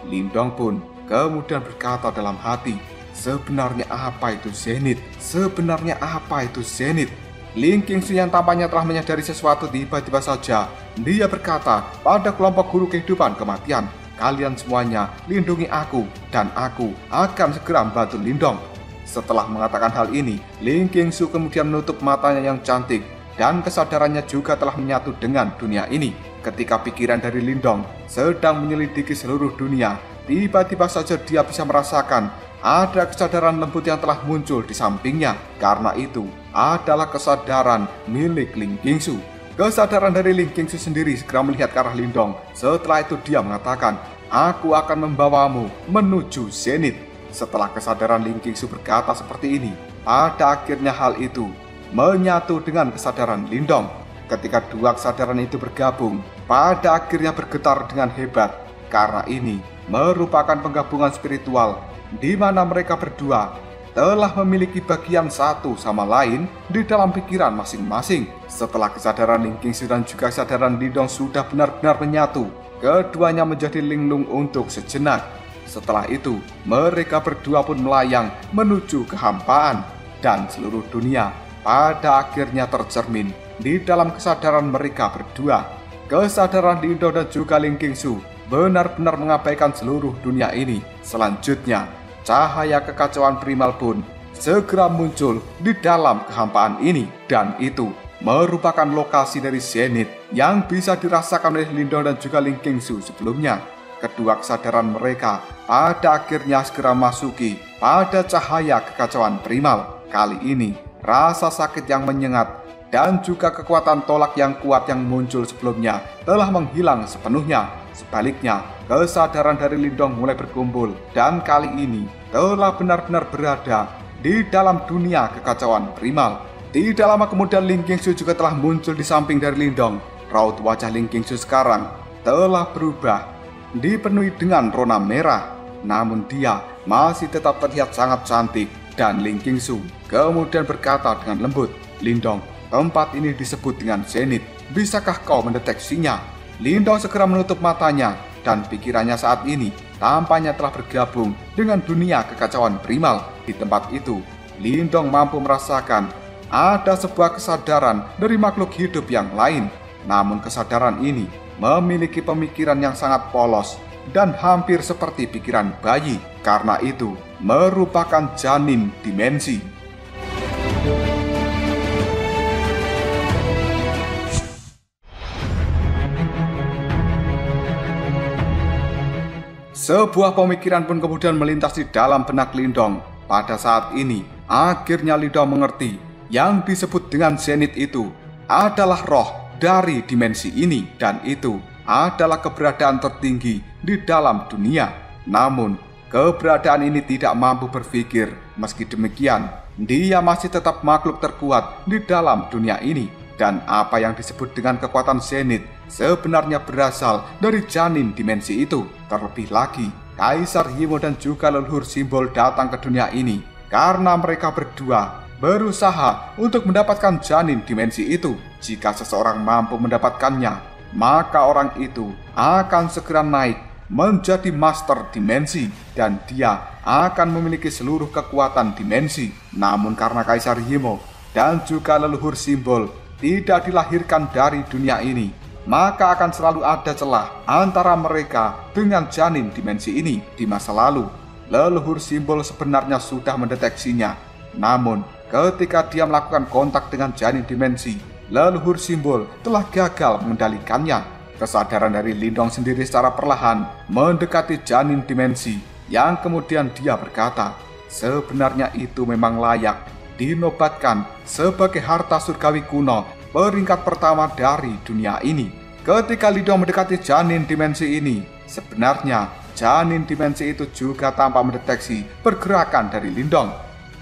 Lindong pun kemudian berkata dalam hati, sebenarnya apa itu Zenith? Sebenarnya apa itu Zenith? Ling Qingsu yang tampaknya telah menyadari sesuatu tiba-tiba saja. Dia berkata pada kelompok guru kehidupan kematian, kalian semuanya lindungi aku dan aku akan segera membantu Lindong. Setelah mengatakan hal ini, Ling Qingsu kemudian menutup matanya yang cantik dan kesadarannya juga telah menyatu dengan dunia ini. Ketika pikiran dari Lindong sedang menyelidiki seluruh dunia, tiba-tiba saja dia bisa merasakan ada kesadaran lembut yang telah muncul di sampingnya. Karena itu adalah kesadaran milik Ling Qingsu. Kesadaran dari Ling Qingsu sendiri segera melihat ke arah Lindong. Setelah itu dia mengatakan, aku akan membawamu menuju Zenith. Setelah kesadaran Ling Qingsu berkata seperti ini, pada akhirnya hal itu menyatu dengan kesadaran Lindong. Ketika dua kesadaran itu bergabung, pada akhirnya bergetar dengan hebat. Karena ini merupakan penggabungan spiritual di mana mereka berdua telah memiliki bagian satu sama lain di dalam pikiran masing-masing. Setelah kesadaran Ling Qingsu dan juga kesadaran Lindong sudah benar-benar menyatu, keduanya menjadi linglung untuk sejenak. Setelah itu, mereka berdua pun melayang menuju kehampaan, dan seluruh dunia pada akhirnya tercermin di dalam kesadaran mereka berdua. Kesadaran Lindong dan juga Ling Qingsu benar-benar mengabaikan seluruh dunia ini. Selanjutnya, cahaya kekacauan primal pun segera muncul di dalam kehampaan ini, dan itu merupakan lokasi dari Zenith yang bisa dirasakan oleh Lindong dan juga Ling Qingsu sebelumnya. Kedua kesadaran mereka pada akhirnya segera masuki pada cahaya kekacauan primal. Kali ini, rasa sakit yang menyengat dan juga kekuatan tolak yang kuat yang muncul sebelumnya telah menghilang sepenuhnya. Sebaliknya, kesadaran dari Lindong mulai berkumpul dan kali ini telah benar-benar berada di dalam dunia kekacauan primal. Tidak lama kemudian Ling Qingsu juga telah muncul di samping dari Lindong. Raut wajah Ling Qingsu sekarang telah berubah, dipenuhi dengan rona merah, namun dia masih tetap terlihat sangat cantik. Dan Ling Qingsu kemudian berkata dengan lembut, Lindong, tempat ini disebut dengan Zenith. Bisakah kau mendeteksinya? Lindong segera menutup matanya dan pikirannya saat ini tampaknya telah bergabung dengan dunia kekacauan primal. Di tempat itu, Lindong mampu merasakan ada sebuah kesadaran dari makhluk hidup yang lain. Namun kesadaran ini memiliki pemikiran yang sangat polos dan hampir seperti pikiran bayi. Karena itu, merupakan janin dimensi. Sebuah pemikiran pun kemudian melintas di dalam benak Lindong. Pada saat ini, akhirnya Lindong mengerti yang disebut dengan zenith itu adalah roh dari dimensi ini, dan itu adalah keberadaan tertinggi di dalam dunia. Namun, keberadaan ini tidak mampu berpikir. Meski demikian, dia masih tetap makhluk terkuat di dalam dunia ini. Dan apa yang disebut dengan kekuatan zenith sebenarnya berasal dari janin dimensi itu. Terlebih lagi, Kaisar Yimo dan juga leluhur simbol datang ke dunia ini karena mereka berdua berusaha untuk mendapatkan janin dimensi itu. Jika seseorang mampu mendapatkannya, maka orang itu akan segera naik menjadi master dimensi dan dia akan memiliki seluruh kekuatan dimensi. Namun karena Kaisar Yimo dan juga leluhur simbol tidak dilahirkan dari dunia ini, maka akan selalu ada celah antara mereka dengan janin dimensi ini. Di masa lalu, leluhur simbol sebenarnya sudah mendeteksinya. Namun, ketika dia melakukan kontak dengan janin dimensi, leluhur simbol telah gagal mengendalikannya. Kesadaran dari Lindong sendiri secara perlahan mendekati janin dimensi, yang kemudian dia berkata, sebenarnya itu memang layak dinobatkan sebagai harta surgawi kuno peringkat pertama dari dunia ini. Ketika Lindong mendekati janin dimensi ini, sebenarnya janin dimensi itu juga tanpa mendeteksi pergerakan dari Lindong.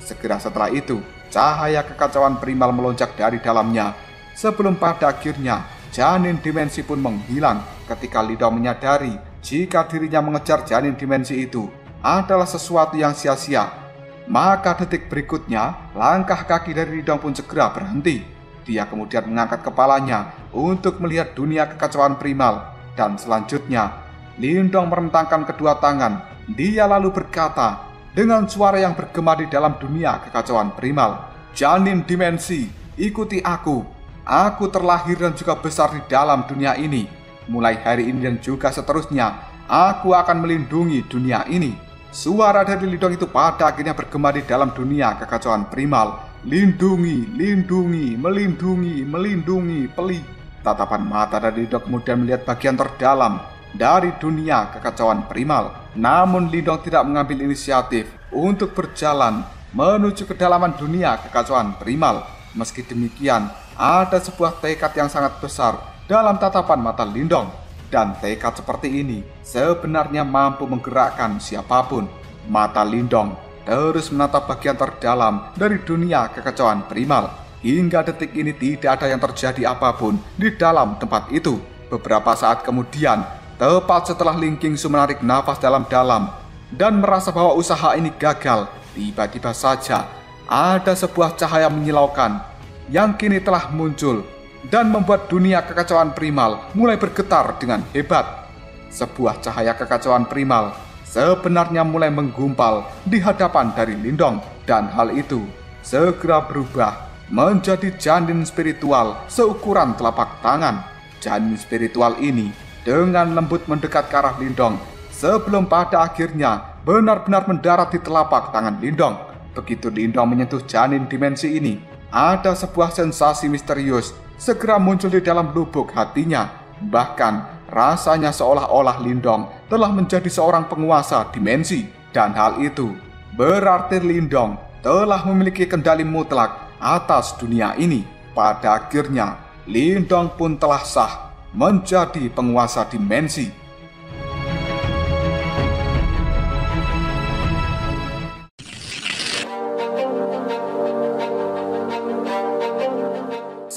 Segera setelah itu, cahaya kekacauan primal melonjak dari dalamnya. Sebelum pada akhirnya, janin dimensi pun menghilang. Ketika Lindong menyadari jika dirinya mengejar janin dimensi itu adalah sesuatu yang sia-sia, maka detik berikutnya, langkah kaki dari Lindong pun segera berhenti. Dia kemudian mengangkat kepalanya untuk melihat dunia kekacauan primal. Dan selanjutnya, Lindong merentangkan kedua tangan. Dia lalu berkata dengan suara yang bergema di dalam dunia kekacauan primal, janin dimensi, ikuti aku. Aku terlahir dan juga besar di dalam dunia ini. Mulai hari ini dan juga seterusnya, aku akan melindungi dunia ini. Suara dari Lindong itu pada akhirnya bergema di dalam dunia kekacauan primal. Lindungi, lindungi, melindungi, melindungi, peli. Tatapan mata dari Lindong kemudian melihat bagian terdalam dari dunia kekacauan primal. Namun Lindong tidak mengambil inisiatif untuk berjalan menuju kedalaman dunia kekacauan primal. Meski demikian, ada sebuah tekad yang sangat besar dalam tatapan mata Lindong. Dan tekad seperti ini sebenarnya mampu menggerakkan siapapun. Mata Lindong terus menatap bagian terdalam dari dunia kekacauan primal. Hingga detik ini tidak ada yang terjadi apapun di dalam tempat itu. Beberapa saat kemudian, tepat setelah Ling Qingsu menarik nafas dalam-dalam dan merasa bahwa usaha ini gagal, tiba-tiba saja ada sebuah cahaya menyilaukan yang kini telah muncul dan membuat dunia kekacauan primal mulai bergetar dengan hebat. Sebuah cahaya kekacauan primal sebenarnya mulai menggumpal di hadapan dari Lindong, dan hal itu segera berubah menjadi janin spiritual seukuran telapak tangan. Janin spiritual ini dengan lembut mendekat ke arah Lindong sebelum pada akhirnya benar-benar mendarat di telapak tangan Lindong. Begitu Lindong menyentuh janin dimensi ini, ada sebuah sensasi misterius segera muncul di dalam lubuk hatinya. Bahkan rasanya seolah-olah Lindong telah menjadi seorang penguasa dimensi. Dan hal itu berarti Lindong telah memiliki kendali mutlak atas dunia ini. Pada akhirnya Lindong pun telah sah menjadi penguasa dimensi.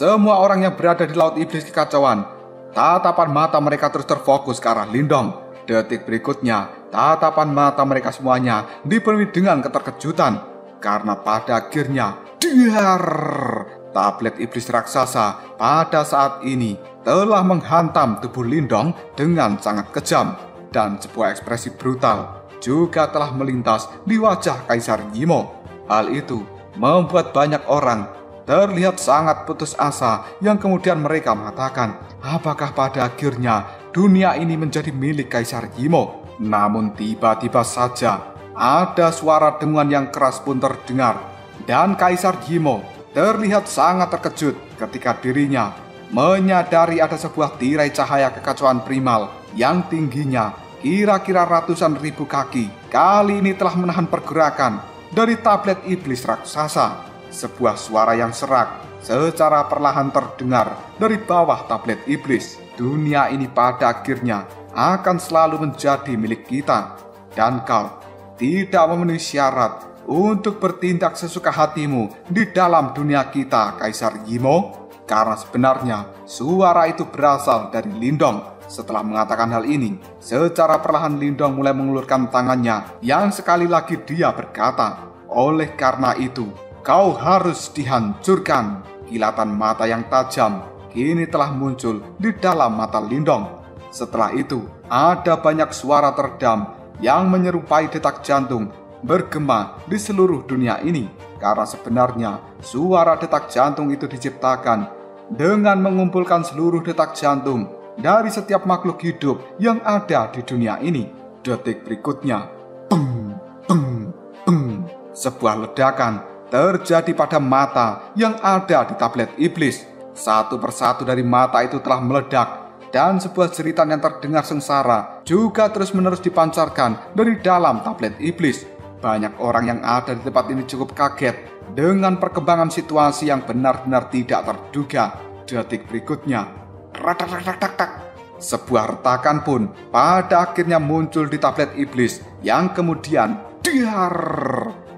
Semua orang yang berada di Laut Iblis Kekacauan, tatapan mata mereka terus terfokus ke arah Lindong. Detik berikutnya, tatapan mata mereka semuanya dipenuhi dengan keterkejutan. Karena pada akhirnya, tablet iblis raksasa pada saat ini telah menghantam tubuh Lindong dengan sangat kejam. Dan sebuah ekspresi brutal juga telah melintas di wajah Kaisar Yimo. Hal itu membuat banyak orang terlihat sangat putus asa, yang kemudian mereka mengatakan, apakah pada akhirnya dunia ini menjadi milik Kaisar Yimo? Namun tiba-tiba saja ada suara dengungan yang keras pun terdengar, dan Kaisar Yimo terlihat sangat terkejut ketika dirinya menyadari ada sebuah tirai cahaya kekacauan primal yang tingginya kira-kira ratusan ribu kaki kali ini telah menahan pergerakan dari tablet iblis raksasa. Sebuah suara yang serak secara perlahan terdengar dari bawah tablet iblis. Dunia ini pada akhirnya akan selalu menjadi milik kita, dan kau tidak memenuhi syarat untuk bertindak sesuka hatimu di dalam dunia kita, Kaisar Yimo. Karena sebenarnya suara itu berasal dari Lindong. Setelah mengatakan hal ini, secara perlahan Lindong mulai mengulurkan tangannya, yang sekali lagi dia berkata, oleh karena itu, kau harus dihancurkan. Kilatan mata yang tajam kini telah muncul di dalam mata Lindong. Setelah itu, ada banyak suara teredam yang menyerupai detak jantung bergema di seluruh dunia ini. Karena sebenarnya suara detak jantung itu diciptakan dengan mengumpulkan seluruh detak jantung dari setiap makhluk hidup yang ada di dunia ini. Detik berikutnya, peng, peng, peng, sebuah ledakan terjadi pada mata yang ada di tablet iblis. Satu persatu dari mata itu telah meledak, dan sebuah jeritan yang terdengar sengsara juga terus-menerus dipancarkan dari dalam tablet iblis. Banyak orang yang ada di tempat ini cukup kaget dengan perkembangan situasi yang benar-benar tidak terduga. Detik berikutnya, sebuah retakan pun pada akhirnya muncul di tablet iblis, yang kemudian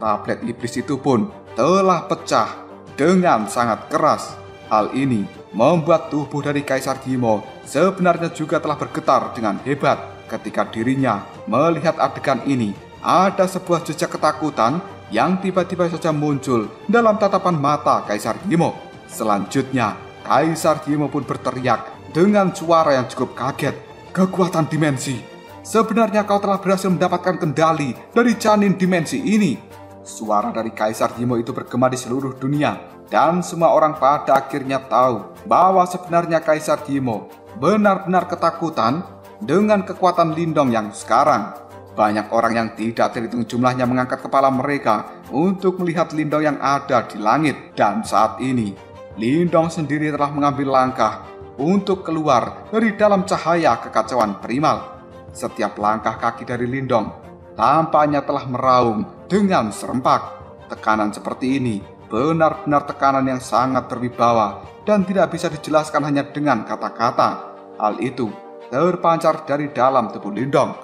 tablet iblis itu pun telah pecah dengan sangat keras. Hal ini membuat tubuh dari Kaisar Yimo sebenarnya juga telah bergetar dengan hebat. Ketika dirinya melihat adegan ini, ada sebuah jejak ketakutan yang tiba-tiba saja muncul dalam tatapan mata Kaisar Yimo. Selanjutnya, Kaisar Yimo pun berteriak dengan suara yang cukup kaget, kekuatan dimensi. Sebenarnya kau telah berhasil mendapatkan kendali dari janin dimensi ini. Suara dari Kaisar Yimo itu bergema di seluruh dunia, dan semua orang pada akhirnya tahu bahwa sebenarnya Kaisar Yimo benar-benar ketakutan dengan kekuatan Lindong yang sekarang. Banyak orang yang tidak terhitung jumlahnya mengangkat kepala mereka untuk melihat Lindong yang ada di langit. Dan saat ini, Lindong sendiri telah mengambil langkah untuk keluar dari dalam cahaya kekacauan primal. Setiap langkah kaki dari Lindong tampaknya telah meraung dengan serempak. Tekanan seperti ini benar-benar tekanan yang sangat berwibawa dan tidak bisa dijelaskan hanya dengan kata-kata. Hal itu terpancar dari dalam tubuh Lindong.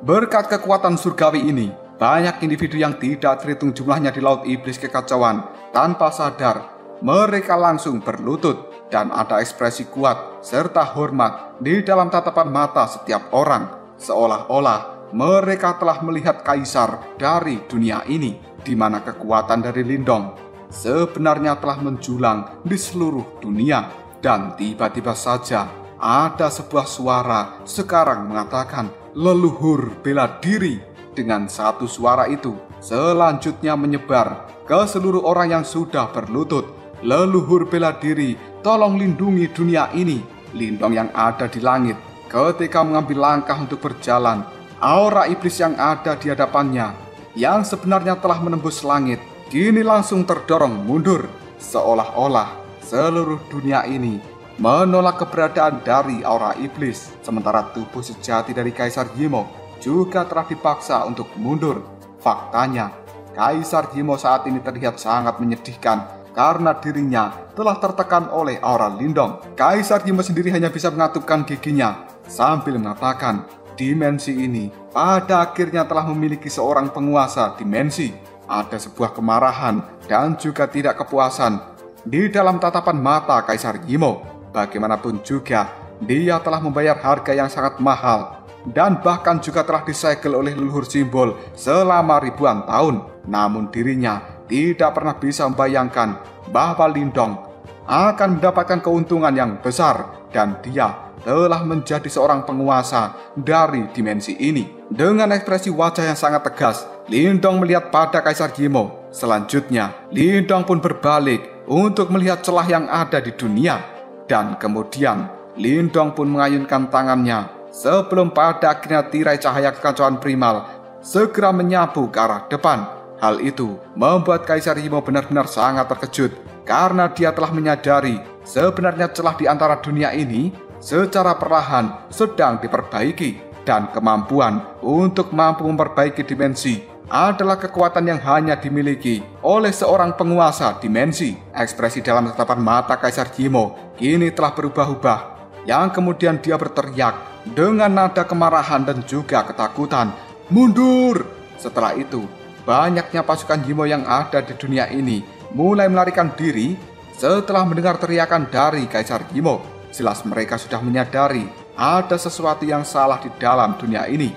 Berkat kekuatan surgawi ini, banyak individu yang tidak terhitung jumlahnya di laut iblis kekacauan tanpa sadar mereka langsung berlutut, dan ada ekspresi kuat serta hormat di dalam tatapan mata setiap orang, seolah-olah mereka telah melihat kaisar dari dunia ini, di mana kekuatan dari Lindong sebenarnya telah menjulang di seluruh dunia. Dan tiba-tiba saja ada sebuah suara sekarang mengatakan, leluhur bela diri. Dengan satu suara itu selanjutnya menyebar ke seluruh orang yang sudah berlutut. Leluhur bela diri, tolong lindungi dunia ini. Lindong yang ada di langit ketika mengambil langkah untuk berjalan, aura iblis yang ada di hadapannya yang sebenarnya telah menembus langit kini langsung terdorong mundur, seolah-olah seluruh dunia ini menolak keberadaan dari aura iblis. Sementara tubuh sejati dari Kaisar Yimo juga telah dipaksa untuk mundur. Faktanya, Kaisar Yimo saat ini terlihat sangat menyedihkan karena dirinya telah tertekan oleh aura Lindong. Kaisar Yimo sendiri hanya bisa mengatupkan giginya sambil mengatakan, dimensi ini pada akhirnya telah memiliki seorang penguasa dimensi. Ada sebuah kemarahan dan juga tidak kepuasan di dalam tatapan mata Kaisar Yimo. Bagaimanapun juga, dia telah membayar harga yang sangat mahal dan bahkan juga telah disegel oleh leluhur simbol selama ribuan tahun. Namun dirinya tidak pernah bisa membayangkan bahwa Lindong akan mendapatkan keuntungan yang besar dan dia telah menjadi seorang penguasa dari dimensi ini. Dengan ekspresi wajah yang sangat tegas, Lindong melihat pada Kaisar Yimo. Selanjutnya, Lindong pun berbalik untuk melihat celah yang ada di dunia. Dan kemudian Lindong pun mengayunkan tangannya sebelum pada akhirnya tirai cahaya kekacauan primal segera menyapu ke arah depan. Hal itu membuat Kaisar Himo benar-benar sangat terkejut karena dia telah menyadari sebenarnya celah di antara dunia ini secara perlahan sedang diperbaiki, dan kemampuan untuk mampu memperbaiki dimensi adalah kekuatan yang hanya dimiliki oleh seorang penguasa dimensi. Ekspresi dalam tatapan mata Kaisar Himo kini telah berubah-ubah, yang kemudian dia berteriak dengan nada kemarahan dan juga ketakutan, "Mundur!" Setelah itu, banyaknya pasukan Himo yang ada di dunia ini mulai melarikan diri setelah mendengar teriakan dari Kaisar Himo. Jelas mereka sudah menyadari ada sesuatu yang salah di dalam dunia ini.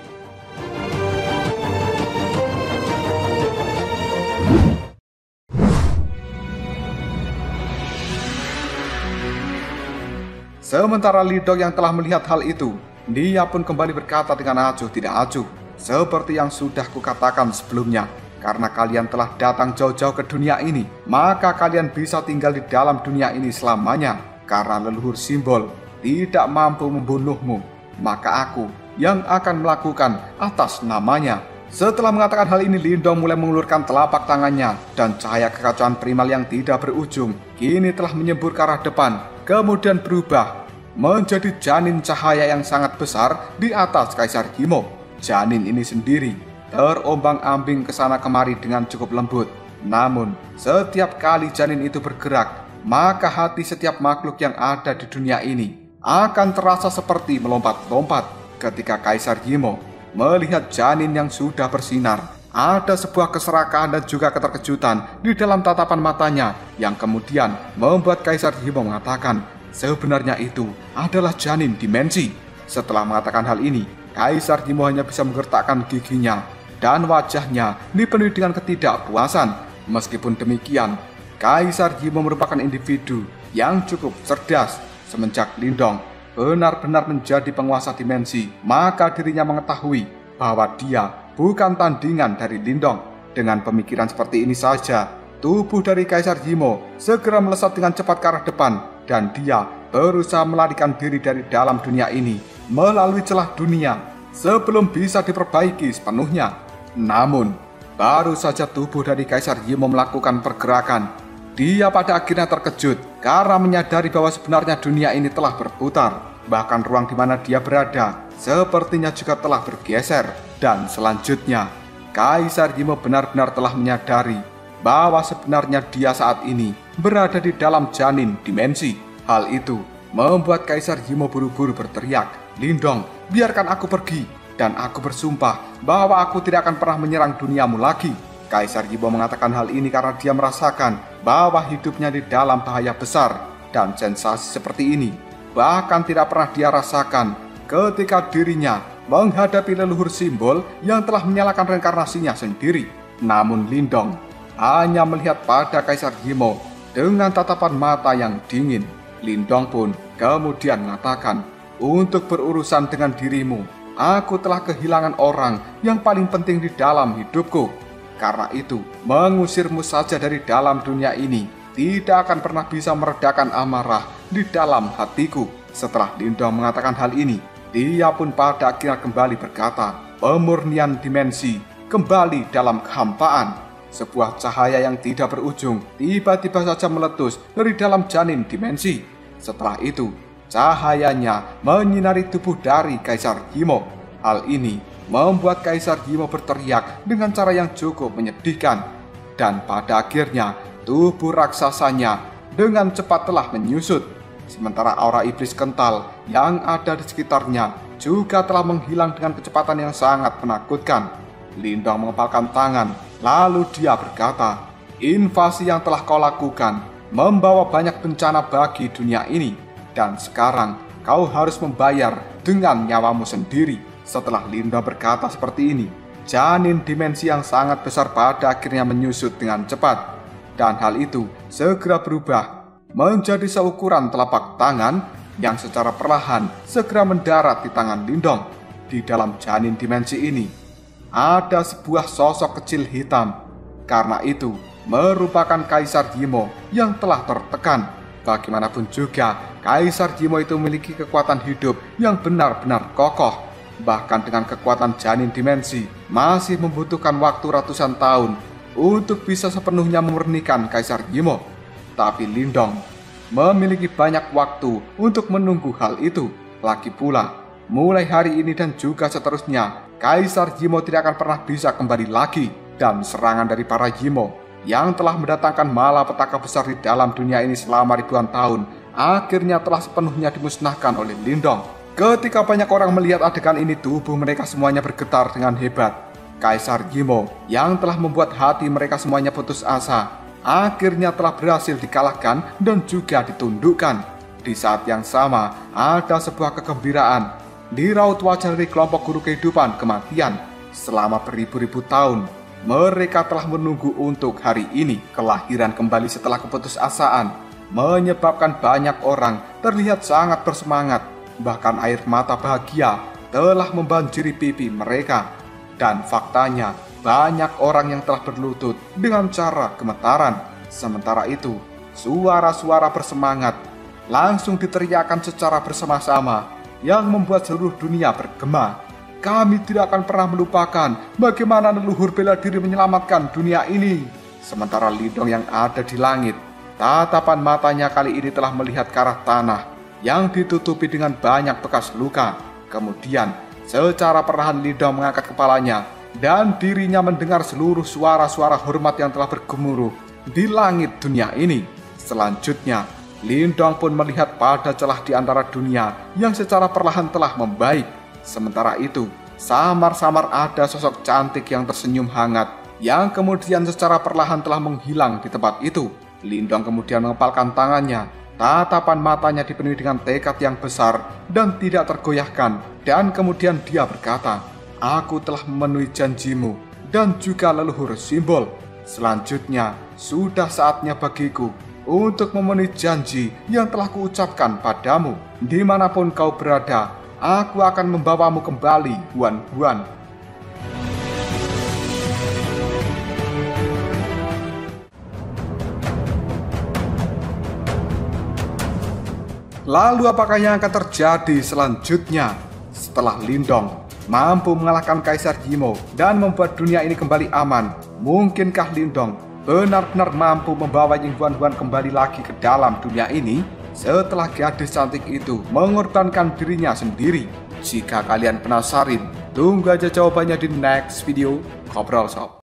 Sementara Lindong yang telah melihat hal itu, dia pun kembali berkata dengan acuh tidak acuh, "Seperti yang sudah kukatakan sebelumnya, karena kalian telah datang jauh-jauh ke dunia ini, maka kalian bisa tinggal di dalam dunia ini selamanya. Karena leluhur simbol tidak mampu membunuhmu, maka aku yang akan melakukan atas namanya." Setelah mengatakan hal ini, Lindong mulai mengulurkan telapak tangannya, dan cahaya kekacauan primal yang tidak berujung kini telah menyembur ke arah depan, kemudian berubah menjadi janin cahaya yang sangat besar di atas Kaisar Himo. Janin ini sendiri terombang-ambing ke sana kemari dengan cukup lembut. Namun, setiap kali janin itu bergerak, maka hati setiap makhluk yang ada di dunia ini akan terasa seperti melompat-lompat. Ketika Kaisar Himo melihat janin yang sudah bersinar, ada sebuah keserakahan dan juga keterkejutan di dalam tatapan matanya, yang kemudian membuat Kaisar Himo mengatakan, sebenarnya itu adalah janin dimensi. Setelah mengatakan hal ini, Kaisar Himo hanya bisa menggertakkan giginya, dan wajahnya dipenuhi dengan ketidakpuasan. Meskipun demikian, Kaisar Himo merupakan individu yang cukup cerdas. Semenjak Lindong benar-benar menjadi penguasa dimensi, maka dirinya mengetahui bahwa dia bukan tandingan dari Lindong. Dengan pemikiran seperti ini saja, tubuh dari Kaisar Himo segera melesat dengan cepat ke arah depan, dan dia berusaha melarikan diri dari dalam dunia ini melalui celah dunia sebelum bisa diperbaiki sepenuhnya. Namun, baru saja tubuh dari Kaisar Himo melakukan pergerakan, dia pada akhirnya terkejut karena menyadari bahwa sebenarnya dunia ini telah berputar. Bahkan ruang di mana dia berada sepertinya juga telah bergeser. Dan selanjutnya, Kaisar Himo benar-benar telah menyadari bahwa sebenarnya dia saat ini berada di dalam janin dimensi. Hal itu membuat Kaisar Himo buru-buru berteriak, "Lindong, biarkan aku pergi, dan aku bersumpah bahwa aku tidak akan pernah menyerang duniamu lagi." Kaisar Himo mengatakan hal ini karena dia merasakan bahwa hidupnya di dalam bahaya besar, dan sensasi seperti ini bahkan tidak pernah dia rasakan ketika dirinya menghadapi leluhur simbol yang telah menyalakan reinkarnasinya sendiri. Namun Lindong hanya melihat pada Kaisar Himo dengan tatapan mata yang dingin. Lindong pun kemudian mengatakan, "Untuk berurusan dengan dirimu, aku telah kehilangan orang yang paling penting di dalam hidupku. Karena itu, mengusirmu saja dari dalam dunia ini tidak akan pernah bisa meredakan amarah di dalam hatiku." Setelah Lindong mengatakan hal ini, dia pun pada akhirnya kembali berkata, pemurnian dimensi kembali dalam kehampaan. Sebuah cahaya yang tidak berujung tiba-tiba saja meletus dari dalam janin dimensi. Setelah itu, cahayanya menyinari tubuh dari Kaisar Himo. Hal ini membuat Kaisar Himo berteriak dengan cara yang cukup menyedihkan. Dan pada akhirnya, tubuh raksasanya dengan cepat telah menyusut. Sementara aura iblis kental yang ada di sekitarnya juga telah menghilang dengan kecepatan yang sangat menakutkan. Lindong mengepalkan tangan, lalu dia berkata, "Invasi yang telah kau lakukan membawa banyak bencana bagi dunia ini, dan sekarang kau harus membayar dengan nyawamu sendiri." Setelah Lindong berkata seperti ini, janin dimensi yang sangat besar pada akhirnya menyusut dengan cepat, dan hal itu segera berubah menjadi seukuran telapak tangan yang secara perlahan segera mendarat di tangan Lindong. Di dalam janin dimensi ini ada sebuah sosok kecil hitam. Karena itu, merupakan Kaisar Yimo yang telah tertekan. Bagaimanapun juga, Kaisar Yimo itu memiliki kekuatan hidup yang benar-benar kokoh. Bahkan dengan kekuatan janin dimensi, masih membutuhkan waktu ratusan tahun untuk bisa sepenuhnya memurnikan Kaisar Yimo. Tapi Lindong memiliki banyak waktu untuk menunggu hal itu. Lagi pula, mulai hari ini dan juga seterusnya, Kaisar Yimo tidak akan pernah bisa kembali lagi. Dan serangan dari para Yimo yang telah mendatangkan malapetaka besar di dalam dunia ini selama ribuan tahun, akhirnya telah sepenuhnya dimusnahkan oleh Lindong. Ketika banyak orang melihat adegan ini, tubuh mereka semuanya bergetar dengan hebat. Kaisar Yimo yang telah membuat hati mereka semuanya putus asa, akhirnya telah berhasil dikalahkan dan juga ditundukkan. Di saat yang sama, ada sebuah kegembiraan di raut wajah dari kelompok guru kehidupan kematian. Selama beribu-ribu tahun, mereka telah menunggu untuk hari ini. Kelahiran kembali setelah keputusasaan menyebabkan banyak orang terlihat sangat bersemangat. Bahkan air mata bahagia telah membanjiri pipi mereka. Dan faktanya, banyak orang yang telah berlutut dengan cara gemetaran. Sementara itu, suara-suara bersemangat langsung diteriakkan secara bersama-sama yang membuat seluruh dunia bergema. Kami tidak akan pernah melupakan bagaimana leluhur bela diri menyelamatkan dunia ini. Sementara Lindong yang ada di langit, tatapan matanya kali ini telah melihat ke arah tanah yang ditutupi dengan banyak bekas luka. Kemudian, secara perlahan Lindong mengangkat kepalanya dan dirinya mendengar seluruh suara-suara hormat yang telah bergemuruh di langit dunia ini. Selanjutnya, Lindong pun melihat pada celah di antara dunia yang secara perlahan telah membaik. Sementara itu, samar-samar ada sosok cantik yang tersenyum hangat yang kemudian secara perlahan telah menghilang di tempat itu. Lindong kemudian mengepalkan tangannya. Tatapan matanya dipenuhi dengan tekad yang besar dan tidak tergoyahkan. Dan kemudian dia berkata, "Aku telah memenuhi janjimu dan juga leluhur simbol. Selanjutnya, sudah saatnya bagiku untuk memenuhi janji yang telah kuucapkan padamu. Dimanapun kau berada, aku akan membawamu kembali, Huan-Huan." Lalu apakah yang akan terjadi selanjutnya? Setelah Lindong mampu mengalahkan Kaisar Yimo dan membuat dunia ini kembali aman, mungkinkah Lindong benar-benar mampu membawa Ying Huan-Huan kembali lagi ke dalam dunia ini setelah gadis cantik itu mengorbankan dirinya sendiri? Jika kalian penasaran, tunggu aja jawabannya di next video Ngobrol Shop.